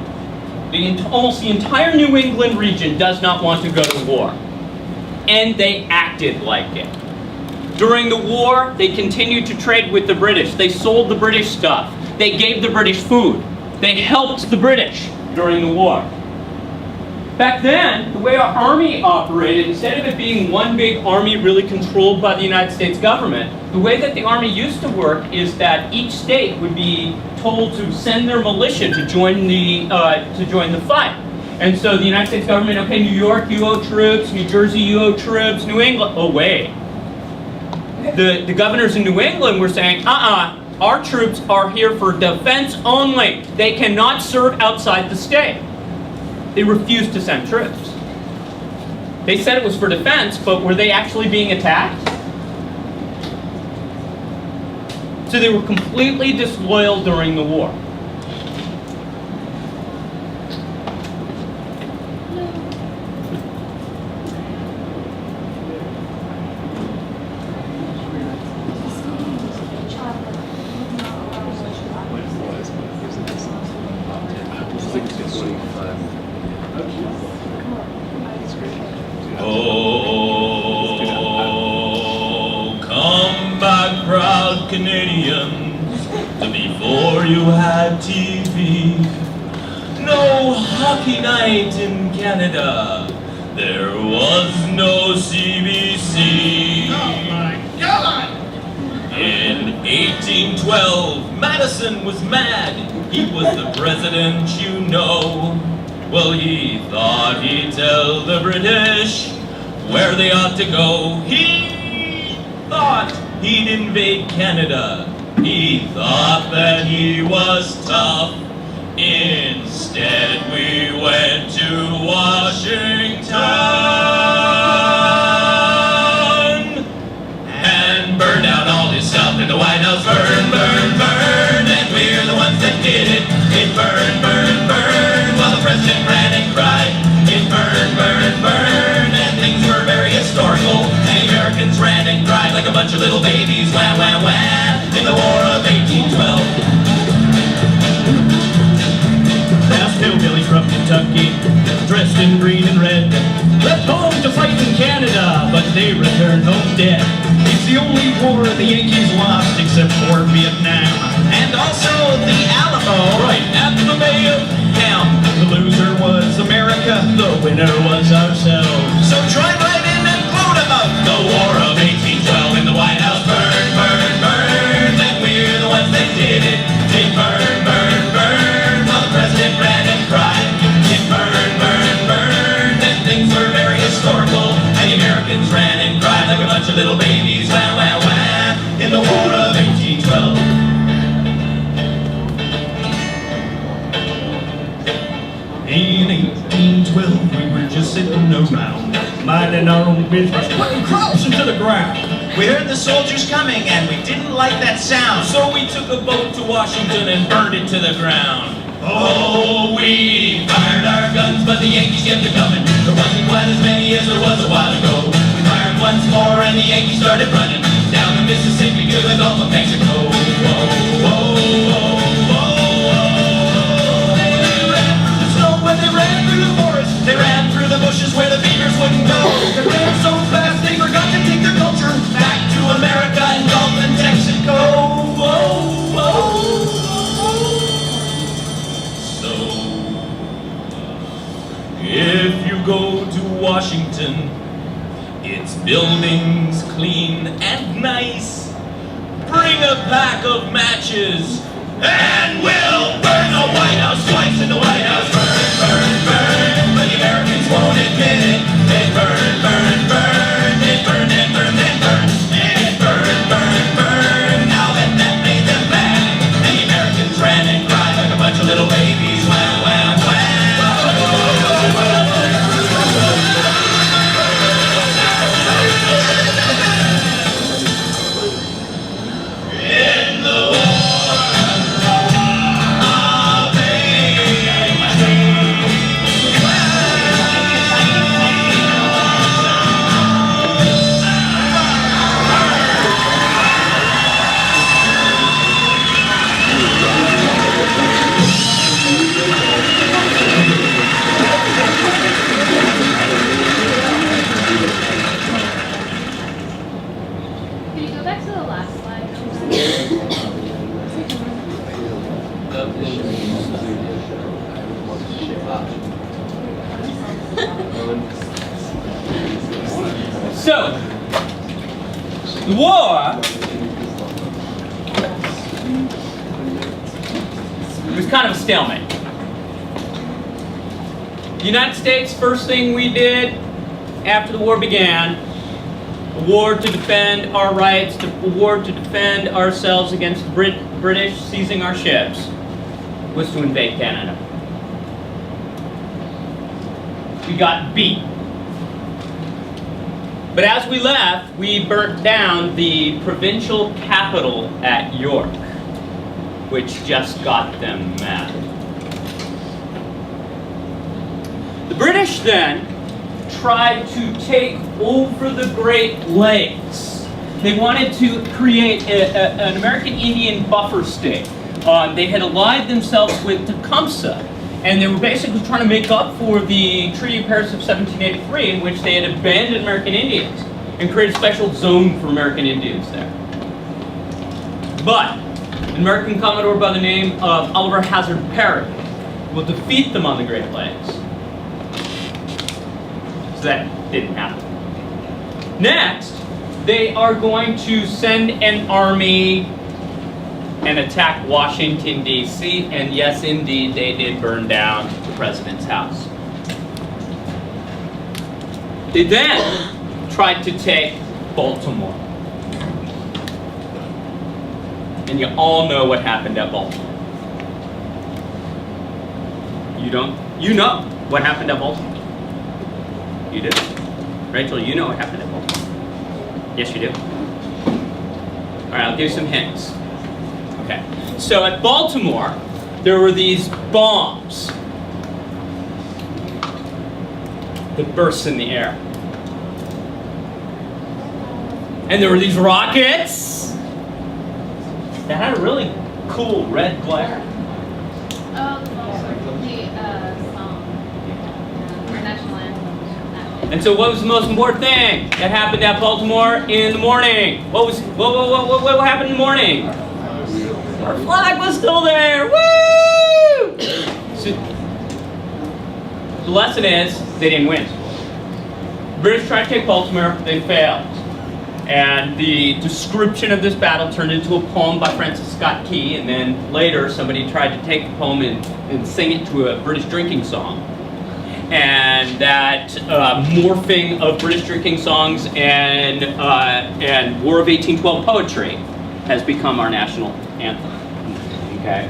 almost the entire New England region does not want to go to war. And they acted like it. During the war, they continued to trade with the British. They sold the British stuff. They gave the British food. They helped the British during the war. Back then, the way our army operated, instead of it being one big army really controlled by the United States government, the way that the army used to work is that each state would be told to send their militia to join the fight. And so the United States government, okay, New York, you owe troops, New Jersey, you owe troops, New England, oh wait. The governors in New England were saying, our troops are here for defense only. They cannot serve outside the state. They refused to send troops. They said it was for defense, but were they actually being attacked? So they were completely disloyal during the war. Oh, come back, proud Canadians, to before you had TV. No hockey night in Canada. There was no CBC. Oh my God! In 1812, Madison was mad. He was the president, you know. Well, he thought he'd tell the British where they ought to go. He thought he'd invade Canada. He thought that he was tough. Instead, we went to Washington and burned down all his stuff in the White House. Burn, burn, burn, and we're the ones that did it. It burned, burned, burned, while the president ran and cried. It burned, burned, burned, and things were very historical. And the Americans ran and cried like a bunch of little babies. Wham, wham, wham, in the War of 1812. Fast hillbilly from Kentucky, dressed in green and red, left home to fight in Canada, but they returned home dead. It's the only war the Yankees lost except for Vietnam, and also the Alamo, right at the Bay of Ham. The loser was America, the winner was ourselves. So drive right in and blow them up. The War of 1812 in the White House. Burn, burn, burn, and we're the ones that did it. It burned, burned, burned, while the president ran and cried. It burned, burned, burned, and things were very historical. And the Americans ran and cried like a bunch of little babies. Wham, wham, wham, in the War of 1812. In 1812, we were just sitting around, minding our own business, putting crops into the ground. We heard the soldiers coming and we didn't like that sound. So we took a boat to Washington and burned it to the ground. Oh, we fired our guns, but the Yankees kept it coming. There wasn't quite as many as there was a while ago. We fired once more and the Yankees started running down the Mississippi to the Gulf of Mexico. Whoa, whoa, whoa, whoa. They ran through the snow when they ran through the forest. They ran through the bushes where the beavers wouldn't go. They ran so fast they forgot to take their culture back to America and Gulf and Mexico. Whoa, whoa. So, if you go to Washington, its buildings clean and nice. Bring a pack of matches and we'll burn the White House twice in the White House. Burn, burn, burn, but the Americans won't admit it. They burn, burn, burn, they burn and burn and burn. It burn, burn, burn, now that made them mad. And the Americans ran and cried like a bunch of little babies. Wham, wham, wham. In the war of 1812. Can you go back to the last slide? So, the war was kind of a stalemate. The United States, first thing we did after the war began, a war to defend our rights, a war to defend ourselves against the British seizing our ships, was to invade Canada. We got beat. But as we left, we burnt down the provincial capital at York, which just got them mad. The British then tried to take over the Great Lakes. They wanted to create an American Indian buffer state. They had allied themselves with Tecumseh, and they were basically trying to make up for the Treaty of Paris of 1783, in which they had abandoned American Indians and created a special zone for American Indians there. But an American commodore by the name of Oliver Hazard Perry will defeat them on the Great Lakes. So that didn't happen. Next, they are going to send an army and attack Washington, D.C., and yes, indeed, they did burn down the president's house. They then tried to take Baltimore. And you all know what happened at Baltimore. You don't? You know what happened at Baltimore. You do? Rachel, you know what happened at Baltimore. Yes, you do. All right, I'll give you some hints. Okay, so at Baltimore, there were these bombs that burst in the air. And there were these rockets that had a really cool red glare. Oh, the song, our national anthem. And so what was the most important thing that happened at Baltimore in the morning? What happened in the morning? Our flag was still there. Woo! So, the lesson is they didn't win. The British tried to take Baltimore, they failed. And the description of this battle turned into a poem by Francis Scott Key, and then later somebody tried to take the poem and sing it to a British drinking song. And that morphing of British drinking songs and War of 1812 poetry has become our national anthem. Okay.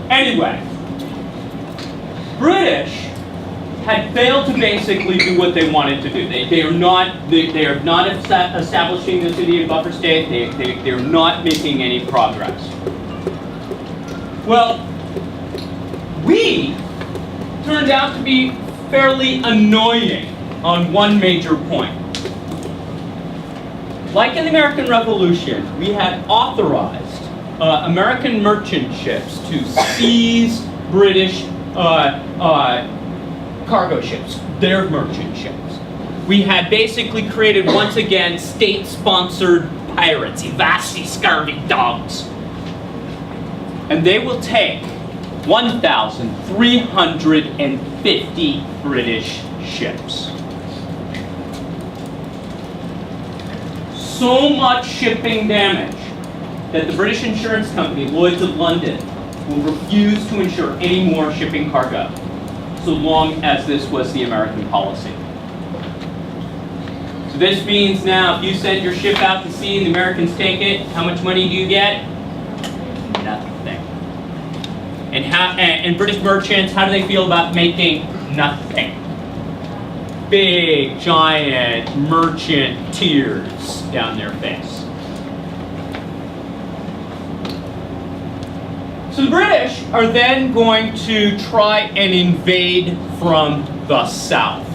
Anyway, British had failed to basically do what they wanted to do. They are not establishing this Indian buffer state. They are not making any progress. Well, we turned out to be fairly annoying on one major point. Like in the American Revolution, we had authorized American merchant ships to seize British cargo ships, their merchant ships. We had basically created, once again, state-sponsored pirates, you vasty, scurvy dogs. And they will take 1,350 British ships. So much shipping damage that the British insurance company, Lloyd's of London, will refuse to insure any more shipping cargo, so long as this was the American policy. So this means now, if you send your ship out to sea and the Americans take it, how much money do you get? Nothing. And British merchants, how do they feel about making nothing? Big, giant merchant tears down their face. So the British are then going to try and invade from the south.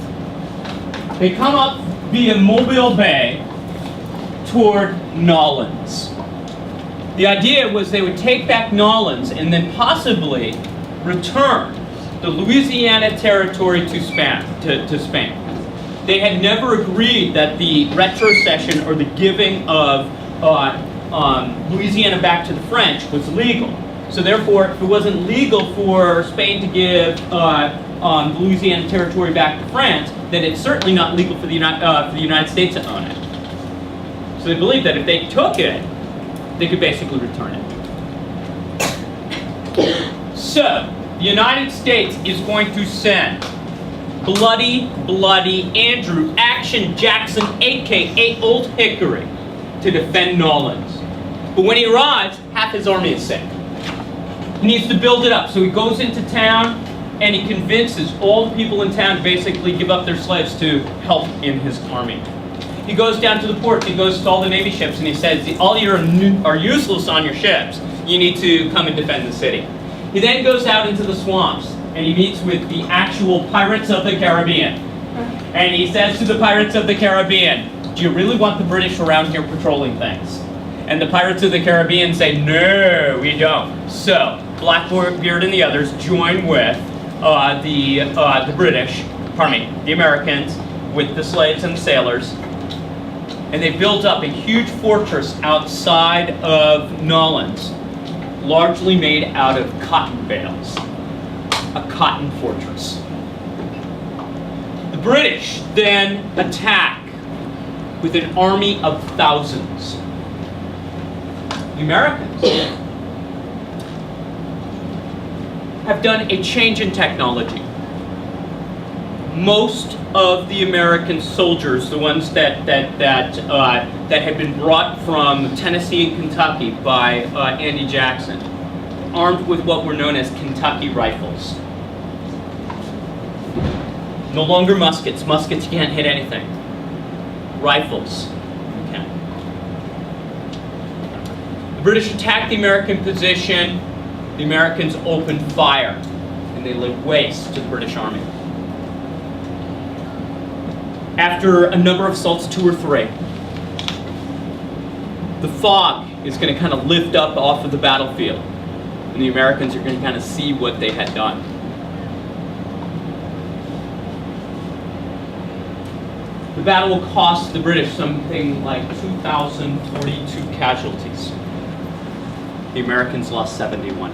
They come up via Mobile Bay toward Nolens. The idea was they would take back Nolens and then possibly return the Louisiana territory to Spain. They had never agreed that the retrocession or the giving of Louisiana back to the French was legal. So therefore, if it wasn't legal for Spain to give Louisiana territory back to France, then it's certainly not legal for the United States to own it. So they believed that if they took it, they could basically return it. So, the United States is going to send Bloody Andrew Action Jackson, a.k.a. Old Hickory, to defend Nolens. But when he arrives, half his army is sick. He needs to build it up. So he goes into town and he convinces all the people in town to basically give up their slaves to help in his army. he goes down to the port, he goes to all the Navy ships, and he says, all you are useless on your ships. You need to come and defend the city. He then goes out into the swamps, and he meets with the actual pirates of the Caribbean. And he says to the pirates of the Caribbean, do you really want the British around here patrolling things? And the pirates of the Caribbean say, no, we don't. So, Blackbeard and the others join with the British, pardon me, the Americans, with the slaves and the sailors, and they built up a huge fortress outside of Nolens, largely made out of cotton bales. A cotton fortress. The British then attack with an army of thousands. The Americans have done a change in technology. Most of the American soldiers, the ones that had been brought from Tennessee and Kentucky by Andy Jackson, armed with what were known as Kentucky rifles. No longer muskets. Muskets can't hit anything. Rifles. Okay. The British attacked the American position. The Americans opened fire, and they laid waste to the British Army. After a number of assaults, 2 or 3, the fog is going to kind of lift up off of the battlefield, and the Americans are going to kind of see what they had done. The battle will cost the British something like 2,042 casualties. The Americans lost 71.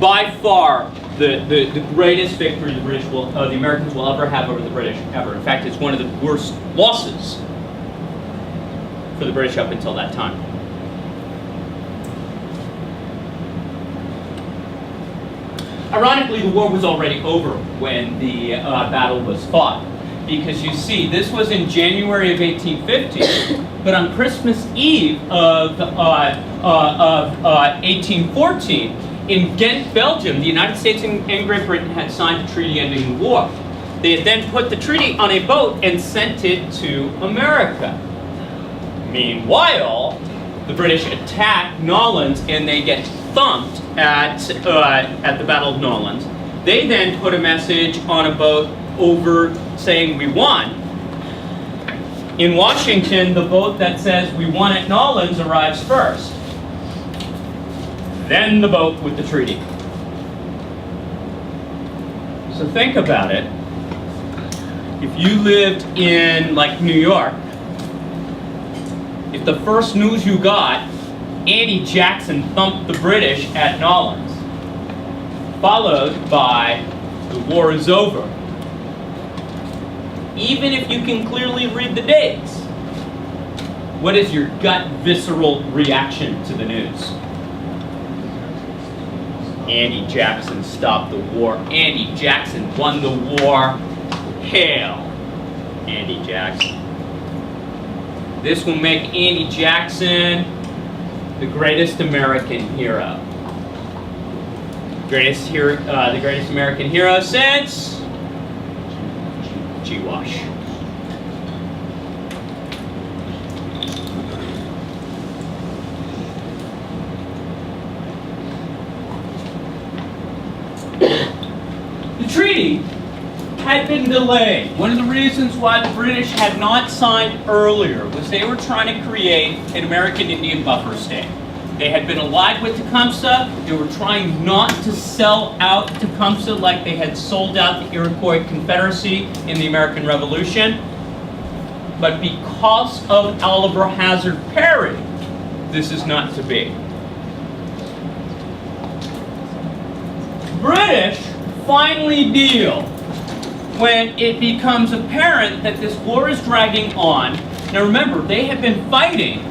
By far, the greatest victory the Americans will ever have over the British, ever. In fact, it's one of the worst losses for the British up until that time. Ironically, the war was already over when the battle was fought. Because you see, this was in January of 1850, but on Christmas Eve of 1814, in Ghent, Belgium, the United States and Great Britain had signed a treaty ending the war. They had then put the treaty on a boat and sent it to America. Meanwhile, the British attack Nolens and they get thumped at the Battle of Nolens. They then put a message on a boat over saying we won. In Washington, the boat that says we won at Nolens arrives first. Then the boat with the treaty. So think about it. If you lived in, like, New York, if the first news you got, Andy Jackson thumped the British at Nolens, followed by the war is over. Even if you can clearly read the dates, what is your gut visceral reaction to the news? Andy Jackson stopped the war. Andy Jackson won the war. Hail, Andy Jackson. This will make Andy Jackson the greatest American hero. The greatest American hero since G-Wash. The treaty had been delayed. One of the reasons why the British had not signed earlier was they were trying to create an American Indian buffer state. They had been allied with Tecumseh. They were trying not to sell out Tecumseh like they had sold out the Iroquois Confederacy in the American Revolution. But because of Oliver Hazard Perry, this is not to be. British finally deal when it becomes apparent that this war is dragging on. Now remember, they have been fighting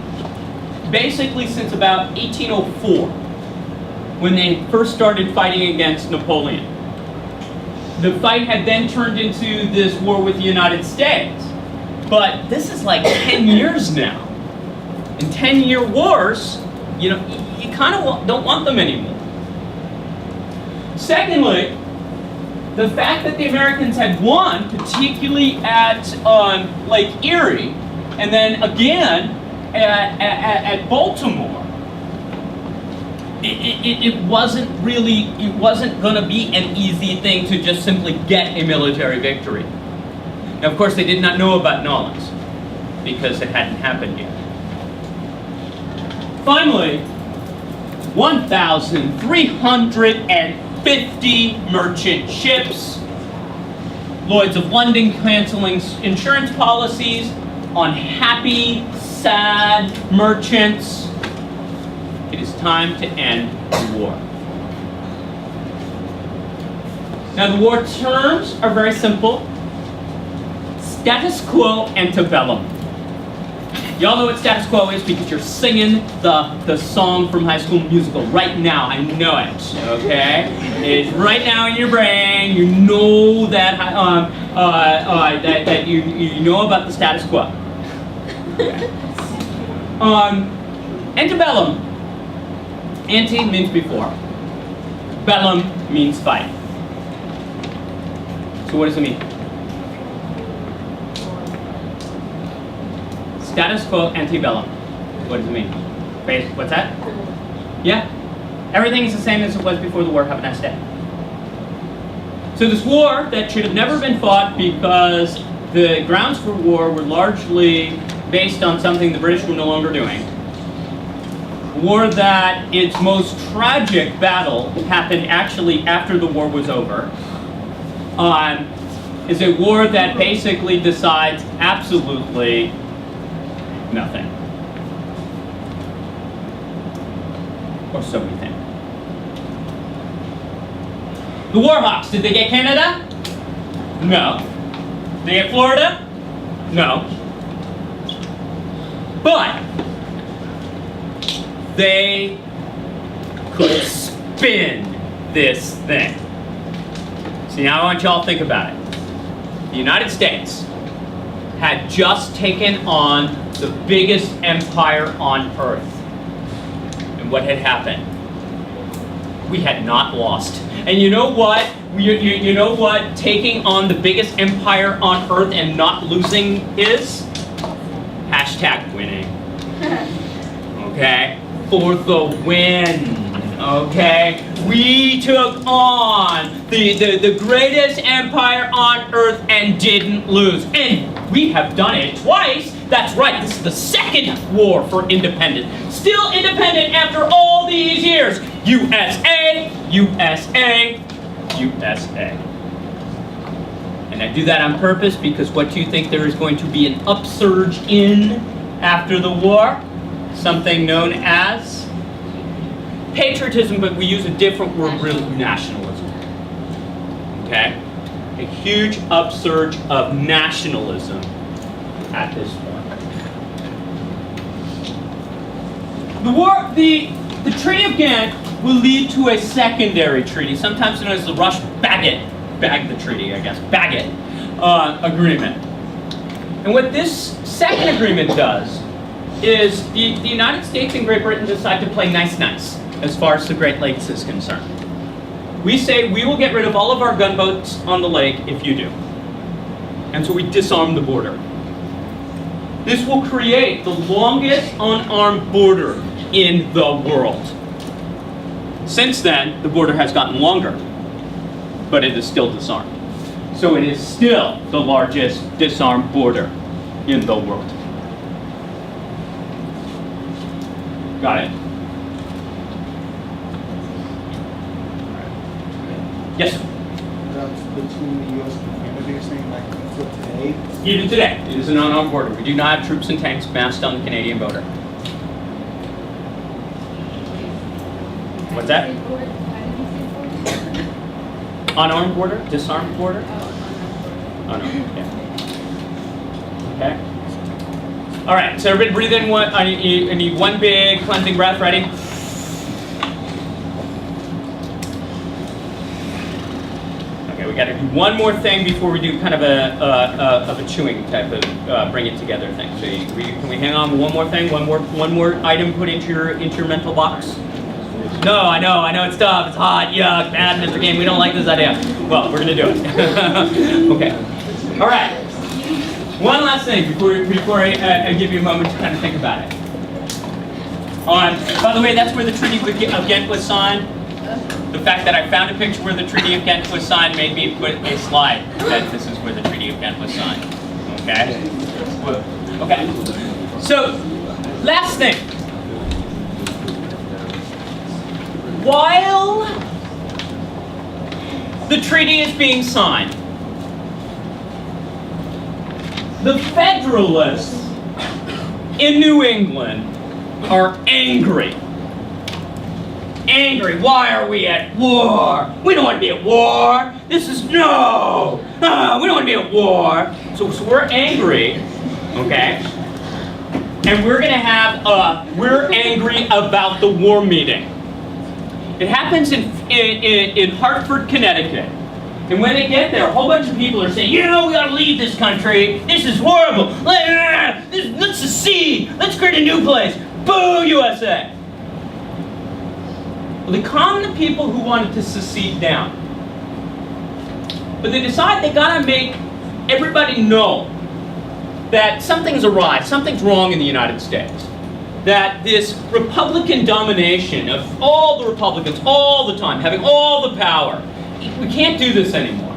basically since about 1804, when they first started fighting against Napoleon. The fight had then turned into this war with the United States. But this is like 10 years now. And 10-year wars, you kind of don't want them anymore. Secondly, the fact that the Americans had won, particularly at Lake Erie, and then again at Baltimore, it wasn't going to be an easy thing to just simply get a military victory. Now, of course, they did not know about Nolens because it hadn't happened yet. Finally, 1,350 merchant ships, Lloyd's of London canceling insurance policies, unhappy, sad merchants. It is time to end the war. Now, the war terms are very simple. Status quo antebellum. Y'all know what status quo is because you're singing the song from High School Musical right now. I know it, okay? It's right now in your brain. You know that that you know about the status quo. Okay. Antebellum. Ante means before. Bellum means fight. So what does it mean? Status quo antebellum. What does it mean? What's that? Yeah. Everything is the same as it was before the war. Have a nice day. So this war that should have never been fought because the grounds for war were largely based on something the British were no longer doing. A war that its most tragic battle happened actually after the war was over. Is a war that basically decides absolutely nothing. Or so we think. The Warhawks, did they get Canada? No. Did they get Florida? No. But they could spin this thing. See, now I want y'all to think about it. The United States had just taken on the biggest empire on earth. And what had happened? We had not lost. And you know what? You know what taking on the biggest empire on earth and not losing is? Hashtag winning. Okay? For the win. Okay? We took on the greatest empire on earth and didn't lose. And we have done it twice. That's right, this is the second war for independence. Still independent after all these years. USA, USA, USA. And I do that on purpose because what do you think there is going to be an upsurge in after the war? Something known as patriotism, but we use a different word, really, nationalism. Okay? A huge upsurge of nationalism at this point. The Treaty of Ghent will lead to a secondary treaty, sometimes known as the Rush-Bagot agreement. And what this second agreement does is the United States and Great Britain decide to play nice as far as the Great Lakes is concerned. We say we will get rid of all of our gunboats on the lake if you do. And so we disarm the border. This will create the longest unarmed border in the world. Since then, the border has gotten longer, but it is still disarmed. So it is still the largest disarmed border in the world. Got it? Yes? That's between the U.S. and Canada, you're saying, like, until today? Even today, it is an unarmed border. We do not have troops and tanks massed on the Canadian border. What's that? Unarmed border? Disarmed border? Unarmed, yeah. Okay. All right, so everybody breathe in one. I need one big cleansing breath. Ready? Okay, we got to do one more thing before we do kind of a chewing type of bring it together thing. So can we hang on one more thing? One more item put into your mental box. No, I know, it's tough, it's hot, yuck, bad, Mr. Game, we don't like this idea. Well, we're gonna do it. Okay. All right. One last thing before I give you a moment to kind of think about it. By the way, that's where the Treaty of Ghent was signed. The fact that I found a picture where the Treaty of Ghent was signed made me put a slide that this is where the Treaty of Ghent was signed. Okay? Okay. So, last thing. While the treaty is being signed, the Federalists in New England are angry. Angry. Why are we at war? We don't want to be at war. This is no. We don't want to be at war. So we're angry, okay? And we're gonna have we're angry about the war meeting. It happens in Hartford, Connecticut. And when they get there, a whole bunch of people are saying, you know, we gotta leave this country. This is horrible. Let's secede. Let's create a new place. Boo, USA. Well, they calmed the people who wanted to secede down. But they decide they gotta make everybody know that something's awry, something's wrong in the United States. That this Republican domination of all the Republicans all the time, having all the power, we can't do this anymore.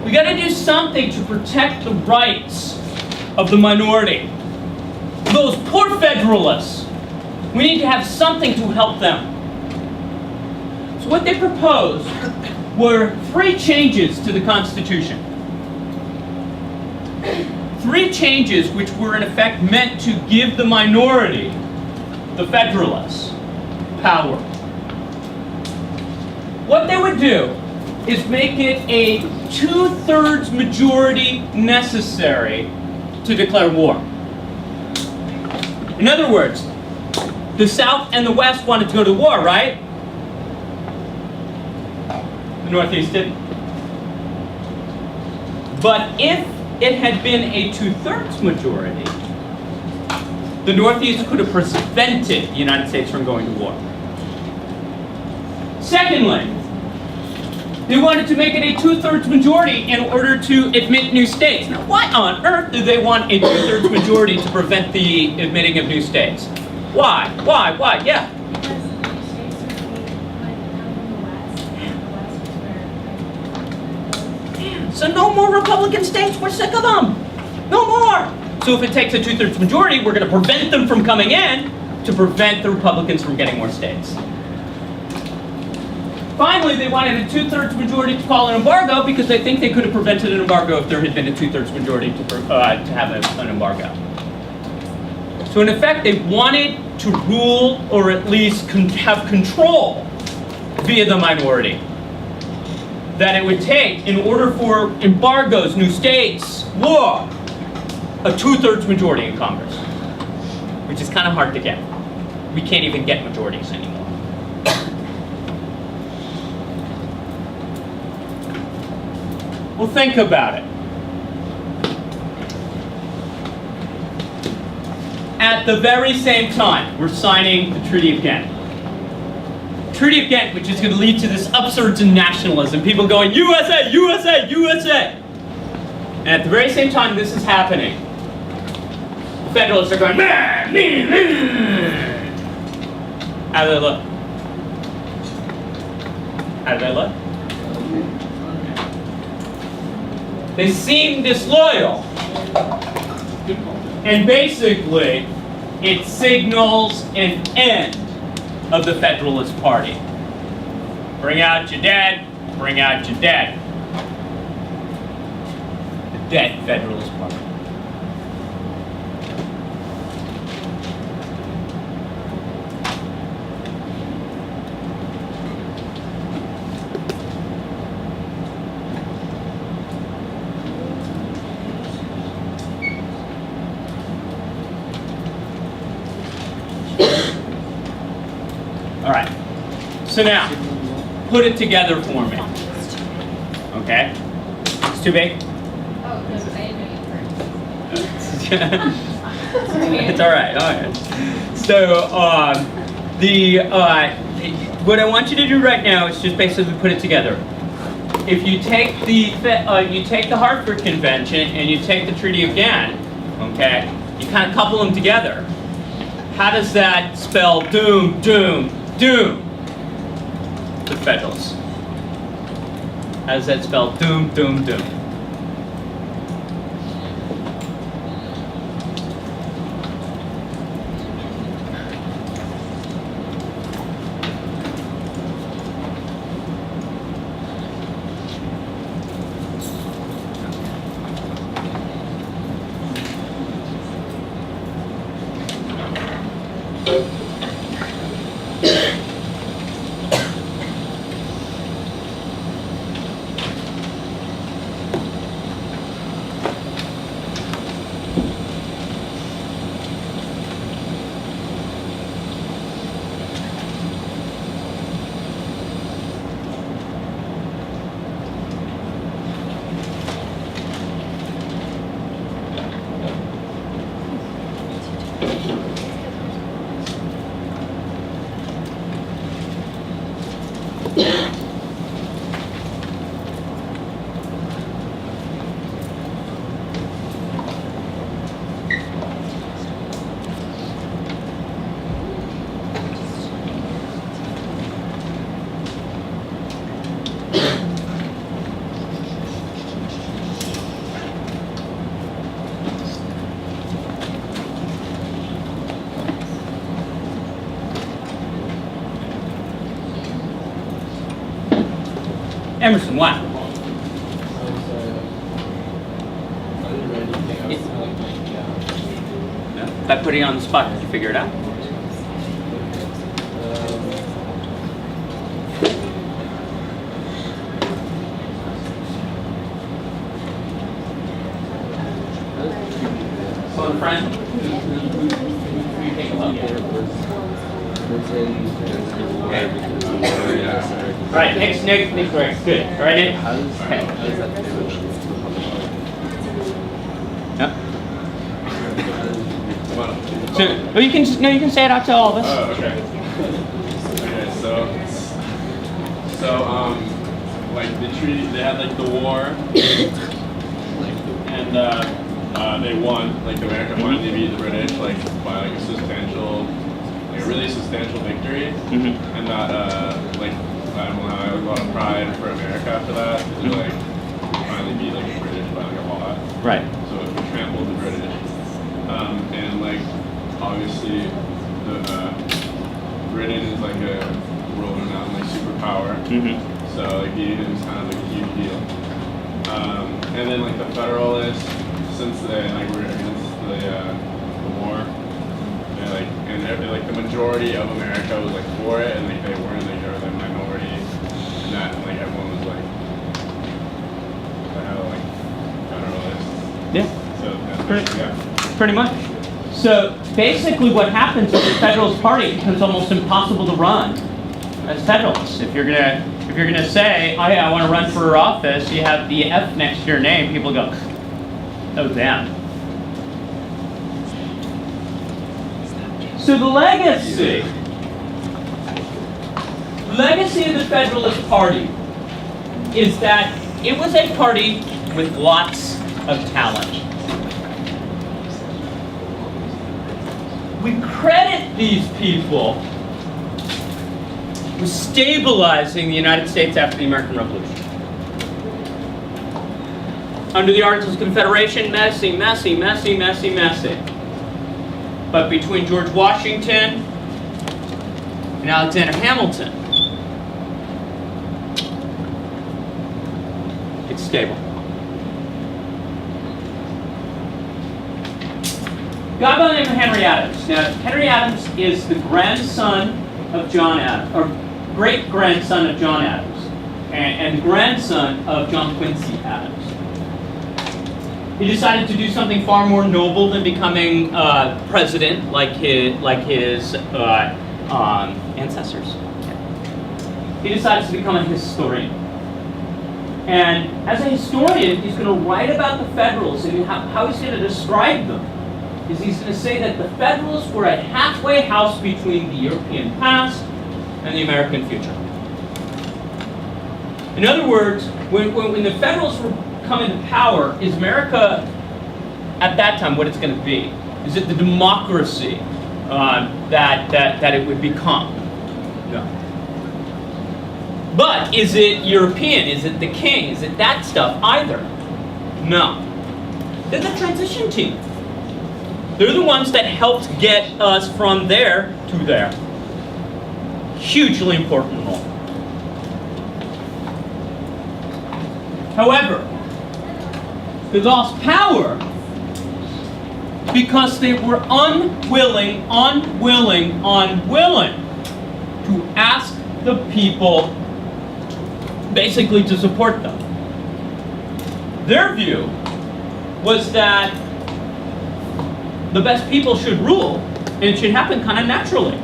We gotta do something to protect the rights of the minority. Those poor Federalists, we need to have something to help them. So what they proposed were 3 changes to the Constitution. 3 changes which were in effect meant to give the minority, the Federalists, power. What they would do is make it a 2/3 majority necessary to declare war. In other words, the South and the West wanted to go to war, right? The Northeast didn't. But if it had been a 2/3 majority, the Northeast could have prevented the United States from going to war. Secondly, they wanted to make it a 2/3 majority in order to admit new states. Now, why on earth do they want a 2/3 majority to prevent the admitting of new states? Why? Why? Yeah. Because the states are being like out in the West, and the West is where So no more Republican states, we're sick of them. No more. So if it takes a 2/3 majority, we're going to prevent them from coming in to prevent the Republicans from getting more states. Finally, they wanted a 2/3 majority to call an embargo because they think they could have prevented an embargo if there had been a 2/3 majority to have an embargo. So in effect, they wanted to rule or at least have control via the minority. That it would take, in order for embargoes, new states, war, a 2/3 majority in Congress, which is kind of hard to get. We can't even get majorities anymore. Well, think about it. At the very same time, we're signing the Treaty of Ghent. Treaty of Ghent, which is going to lead to this upsurge in nationalism. People going, USA, USA, USA! And at the very same time this is happening, the Federalists are going, meh, meh, meh. How do they look? How do they look? They seem disloyal. And basically, it signals an end of the Federalist Party. Bring out your dead, bring out your dead. The dead Federalist Party. All right. So now, put it together for me. Okay? It's too big? Oh, no, I didn't know you first. It's all right. All right. So what I want you to do right now is just basically put it together. If you take the Hartford Convention and you take the Treaty of Gann, okay, you kind of couple them together. How does that spell doom, doom, doom? The Federalists. How does that spell doom, doom, doom? Emerson, wow. By putting you on the spot, did you figure it out? Phone friend? Who you take a look at? All right, next, correct. Good. All right, Nick? Okay. Yep. So, well, you can say it out to all of us. Oh, okay. Like the treaty, they had like the war, and they won. Like America finally beat the British, like by like a really substantial victory, and that like I don't know, I had a lot of pride for America after that. Because it, like finally beat like the British by like a lot. Right. So it trampled the British, and like obviously the Britain is like a world-renowned like superpower. So like Union is kind of like a huge deal. And then like the Federalists, since they like were against the war, they like the majority of America was like for it, and like they weren't, like they were the minority, and that like everyone was like Federalists. Yeah. So that's Pretty much. So basically what happens is the Federalist Party becomes almost impossible to run as Federalists. If you're gonna say, oh yeah, I want to run for office, you have the F next to your name, people go, oh damn. So the legacy of the Federalist Party is that it was a party with lots of talent. We credit these people with stabilizing the United States after the American Revolution. Under the Articles of Confederation, messy, messy, messy, messy, messy. But between George Washington and Alexander Hamilton, it's stable. A guy by the name of Henry Adams. Now, Henry Adams is the grandson of John Adams, or great-grandson of John Adams, and grandson of John Quincy Adams. He decided to do something far more noble than becoming president, like his ancestors. He decided to become a historian. And as a historian, he's going to write about the Federalists, and how he's going to describe them is he's going to say that the Federalists were a halfway house between the European past and the American future. In other words, when the Federalists were come into power, is America at that time what it's going to be? Is it the democracy that it would become? No. But is it European? Is it the king? Is it that stuff? Either. No. They're the transition team. They're the ones that helped get us from there to there. Hugely important role. However, they lost power because they were unwilling to ask the people basically to support them. Their view was that the best people should rule, and it should happen kind of naturally.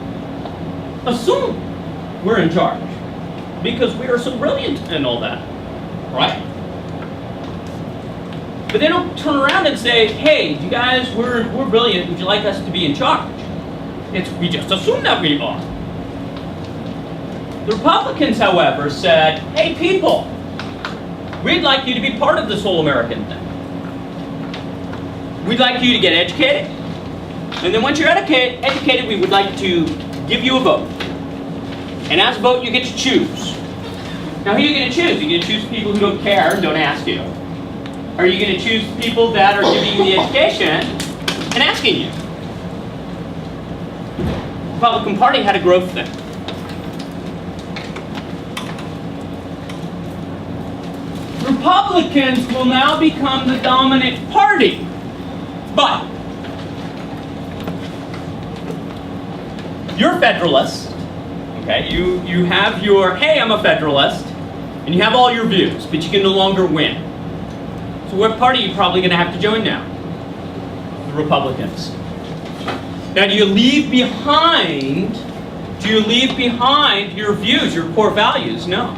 Assume we're in charge, because we are so brilliant and all that, right? But they don't turn around and say, hey, you guys, we're brilliant, would you like us to be in charge? We just assume that we are. The Republicans, however, said, hey people, we'd like you to be part of this whole American thing. We'd like you to get educated, and then once you're educated, we would like to give you a vote. And as a vote, you get to choose. Now who are you going to choose? You're going to choose people who don't care and don't ask you? Are you going to choose people that are giving you the education and asking you? The Republican Party had a growth thing. Republicans will now become the dominant party. But you're Federalists, okay? You have your, hey, I'm a Federalist, and you have all your views, but you can no longer win. So what party are you probably going to have to join now? The Republicans. Now, do you leave behind your views, your core values? No.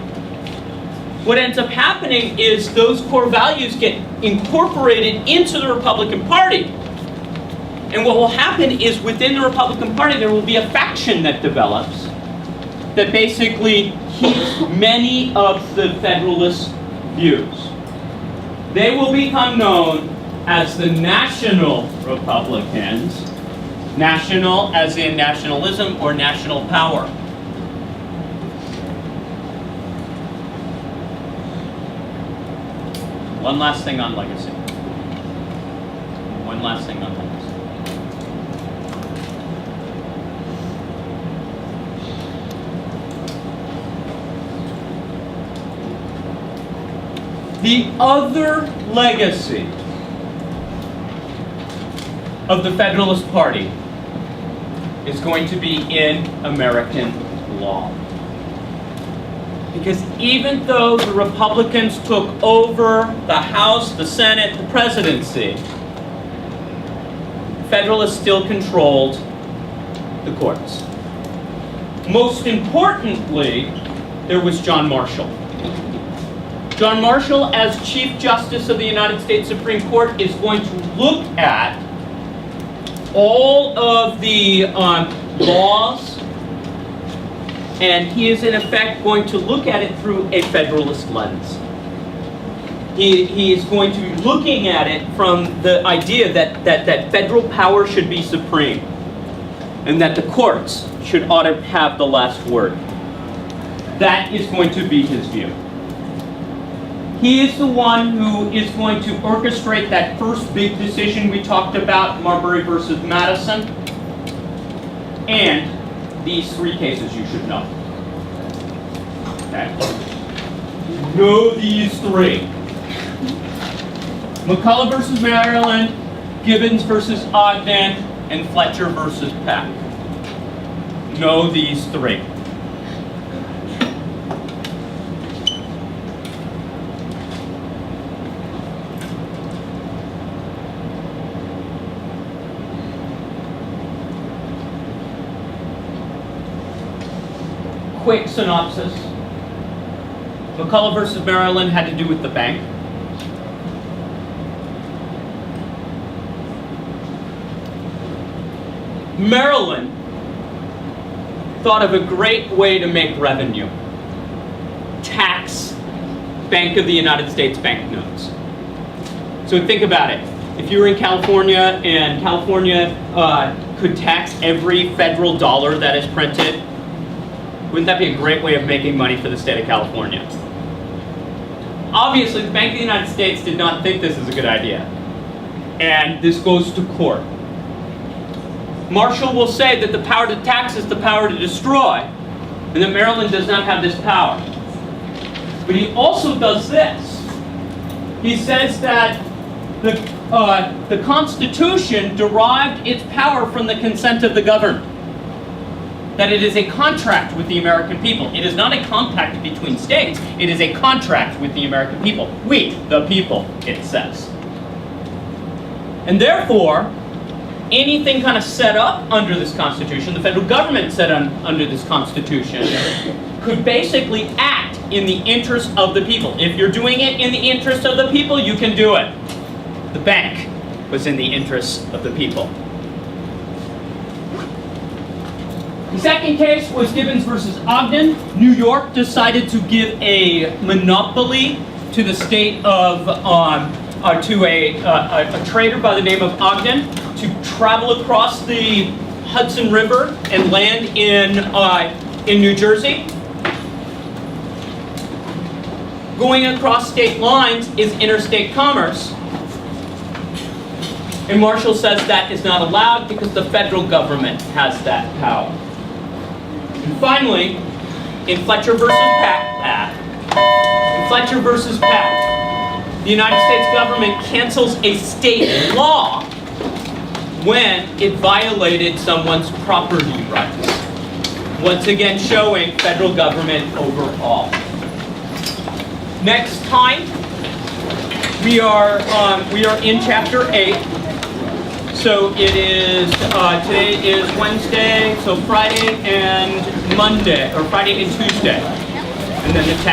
What ends up happening is those core values get incorporated into the Republican Party. And what will happen is within the Republican Party there will be a faction that develops that basically keeps many of the Federalist views. They will become known as the National Republicans. National as in nationalism or national power. One last thing on legacy. One last thing on legacy. The other legacy of the Federalist Party is going to be in American law. Because even though the Republicans took over the House, the Senate, the presidency, Federalists still controlled the courts. Most importantly, there was John Marshall. John Marshall, as Chief Justice of the United States Supreme Court, is going to look at all of the laws, and he is in effect going to look at it through a Federalist lens. He is going to be looking at it from the idea that federal power should be supreme, and that the courts ought to have the last word. That is going to be his view. He is the one who is going to orchestrate that first big decision we talked about, Marbury versus Madison, and these three cases you should know. Okay. Know these three. McCulloch versus Maryland, Gibbons versus Ogden, and Fletcher versus Peck. Know these three. Quick synopsis. McCulloch versus Maryland had to do with the bank. Maryland thought of a great way to make revenue. Tax Bank of the United States banknotes. So think about it. If you were in California and California could tax every federal dollar that is printed, wouldn't that be a great way of making money for the state of California? Obviously, the Bank of the United States did not think this is a good idea. And this goes to court. Marshall will say that the power to tax is the power to destroy, and that Maryland does not have this power. But he also does this. He says that the Constitution derived its power from the consent of the governed. That it is a contract with the American people. It is not a compact between states. It is a contract with the American people. We, the people, it says. And therefore, anything kind of set up under this Constitution, the federal government set under this Constitution, could basically act in the interest of the people. If you're doing it in the interest of the people, you can do it. The bank was in the interest of the people. The second case was Gibbons versus Ogden. New York decided to give a monopoly to the state of, to a trader by the name of Ogden to travel across the Hudson River and land in New Jersey. Going across state lines is interstate commerce. And Marshall says that is not allowed because the federal government has that power. And finally, in Fletcher versus Pack, the United States government cancels a state law when it violated someone's property rights. Once again showing federal government overall. Next time, we are in chapter 8. So it is, today is Wednesday, so Friday and Monday, or Friday and Tuesday. And then the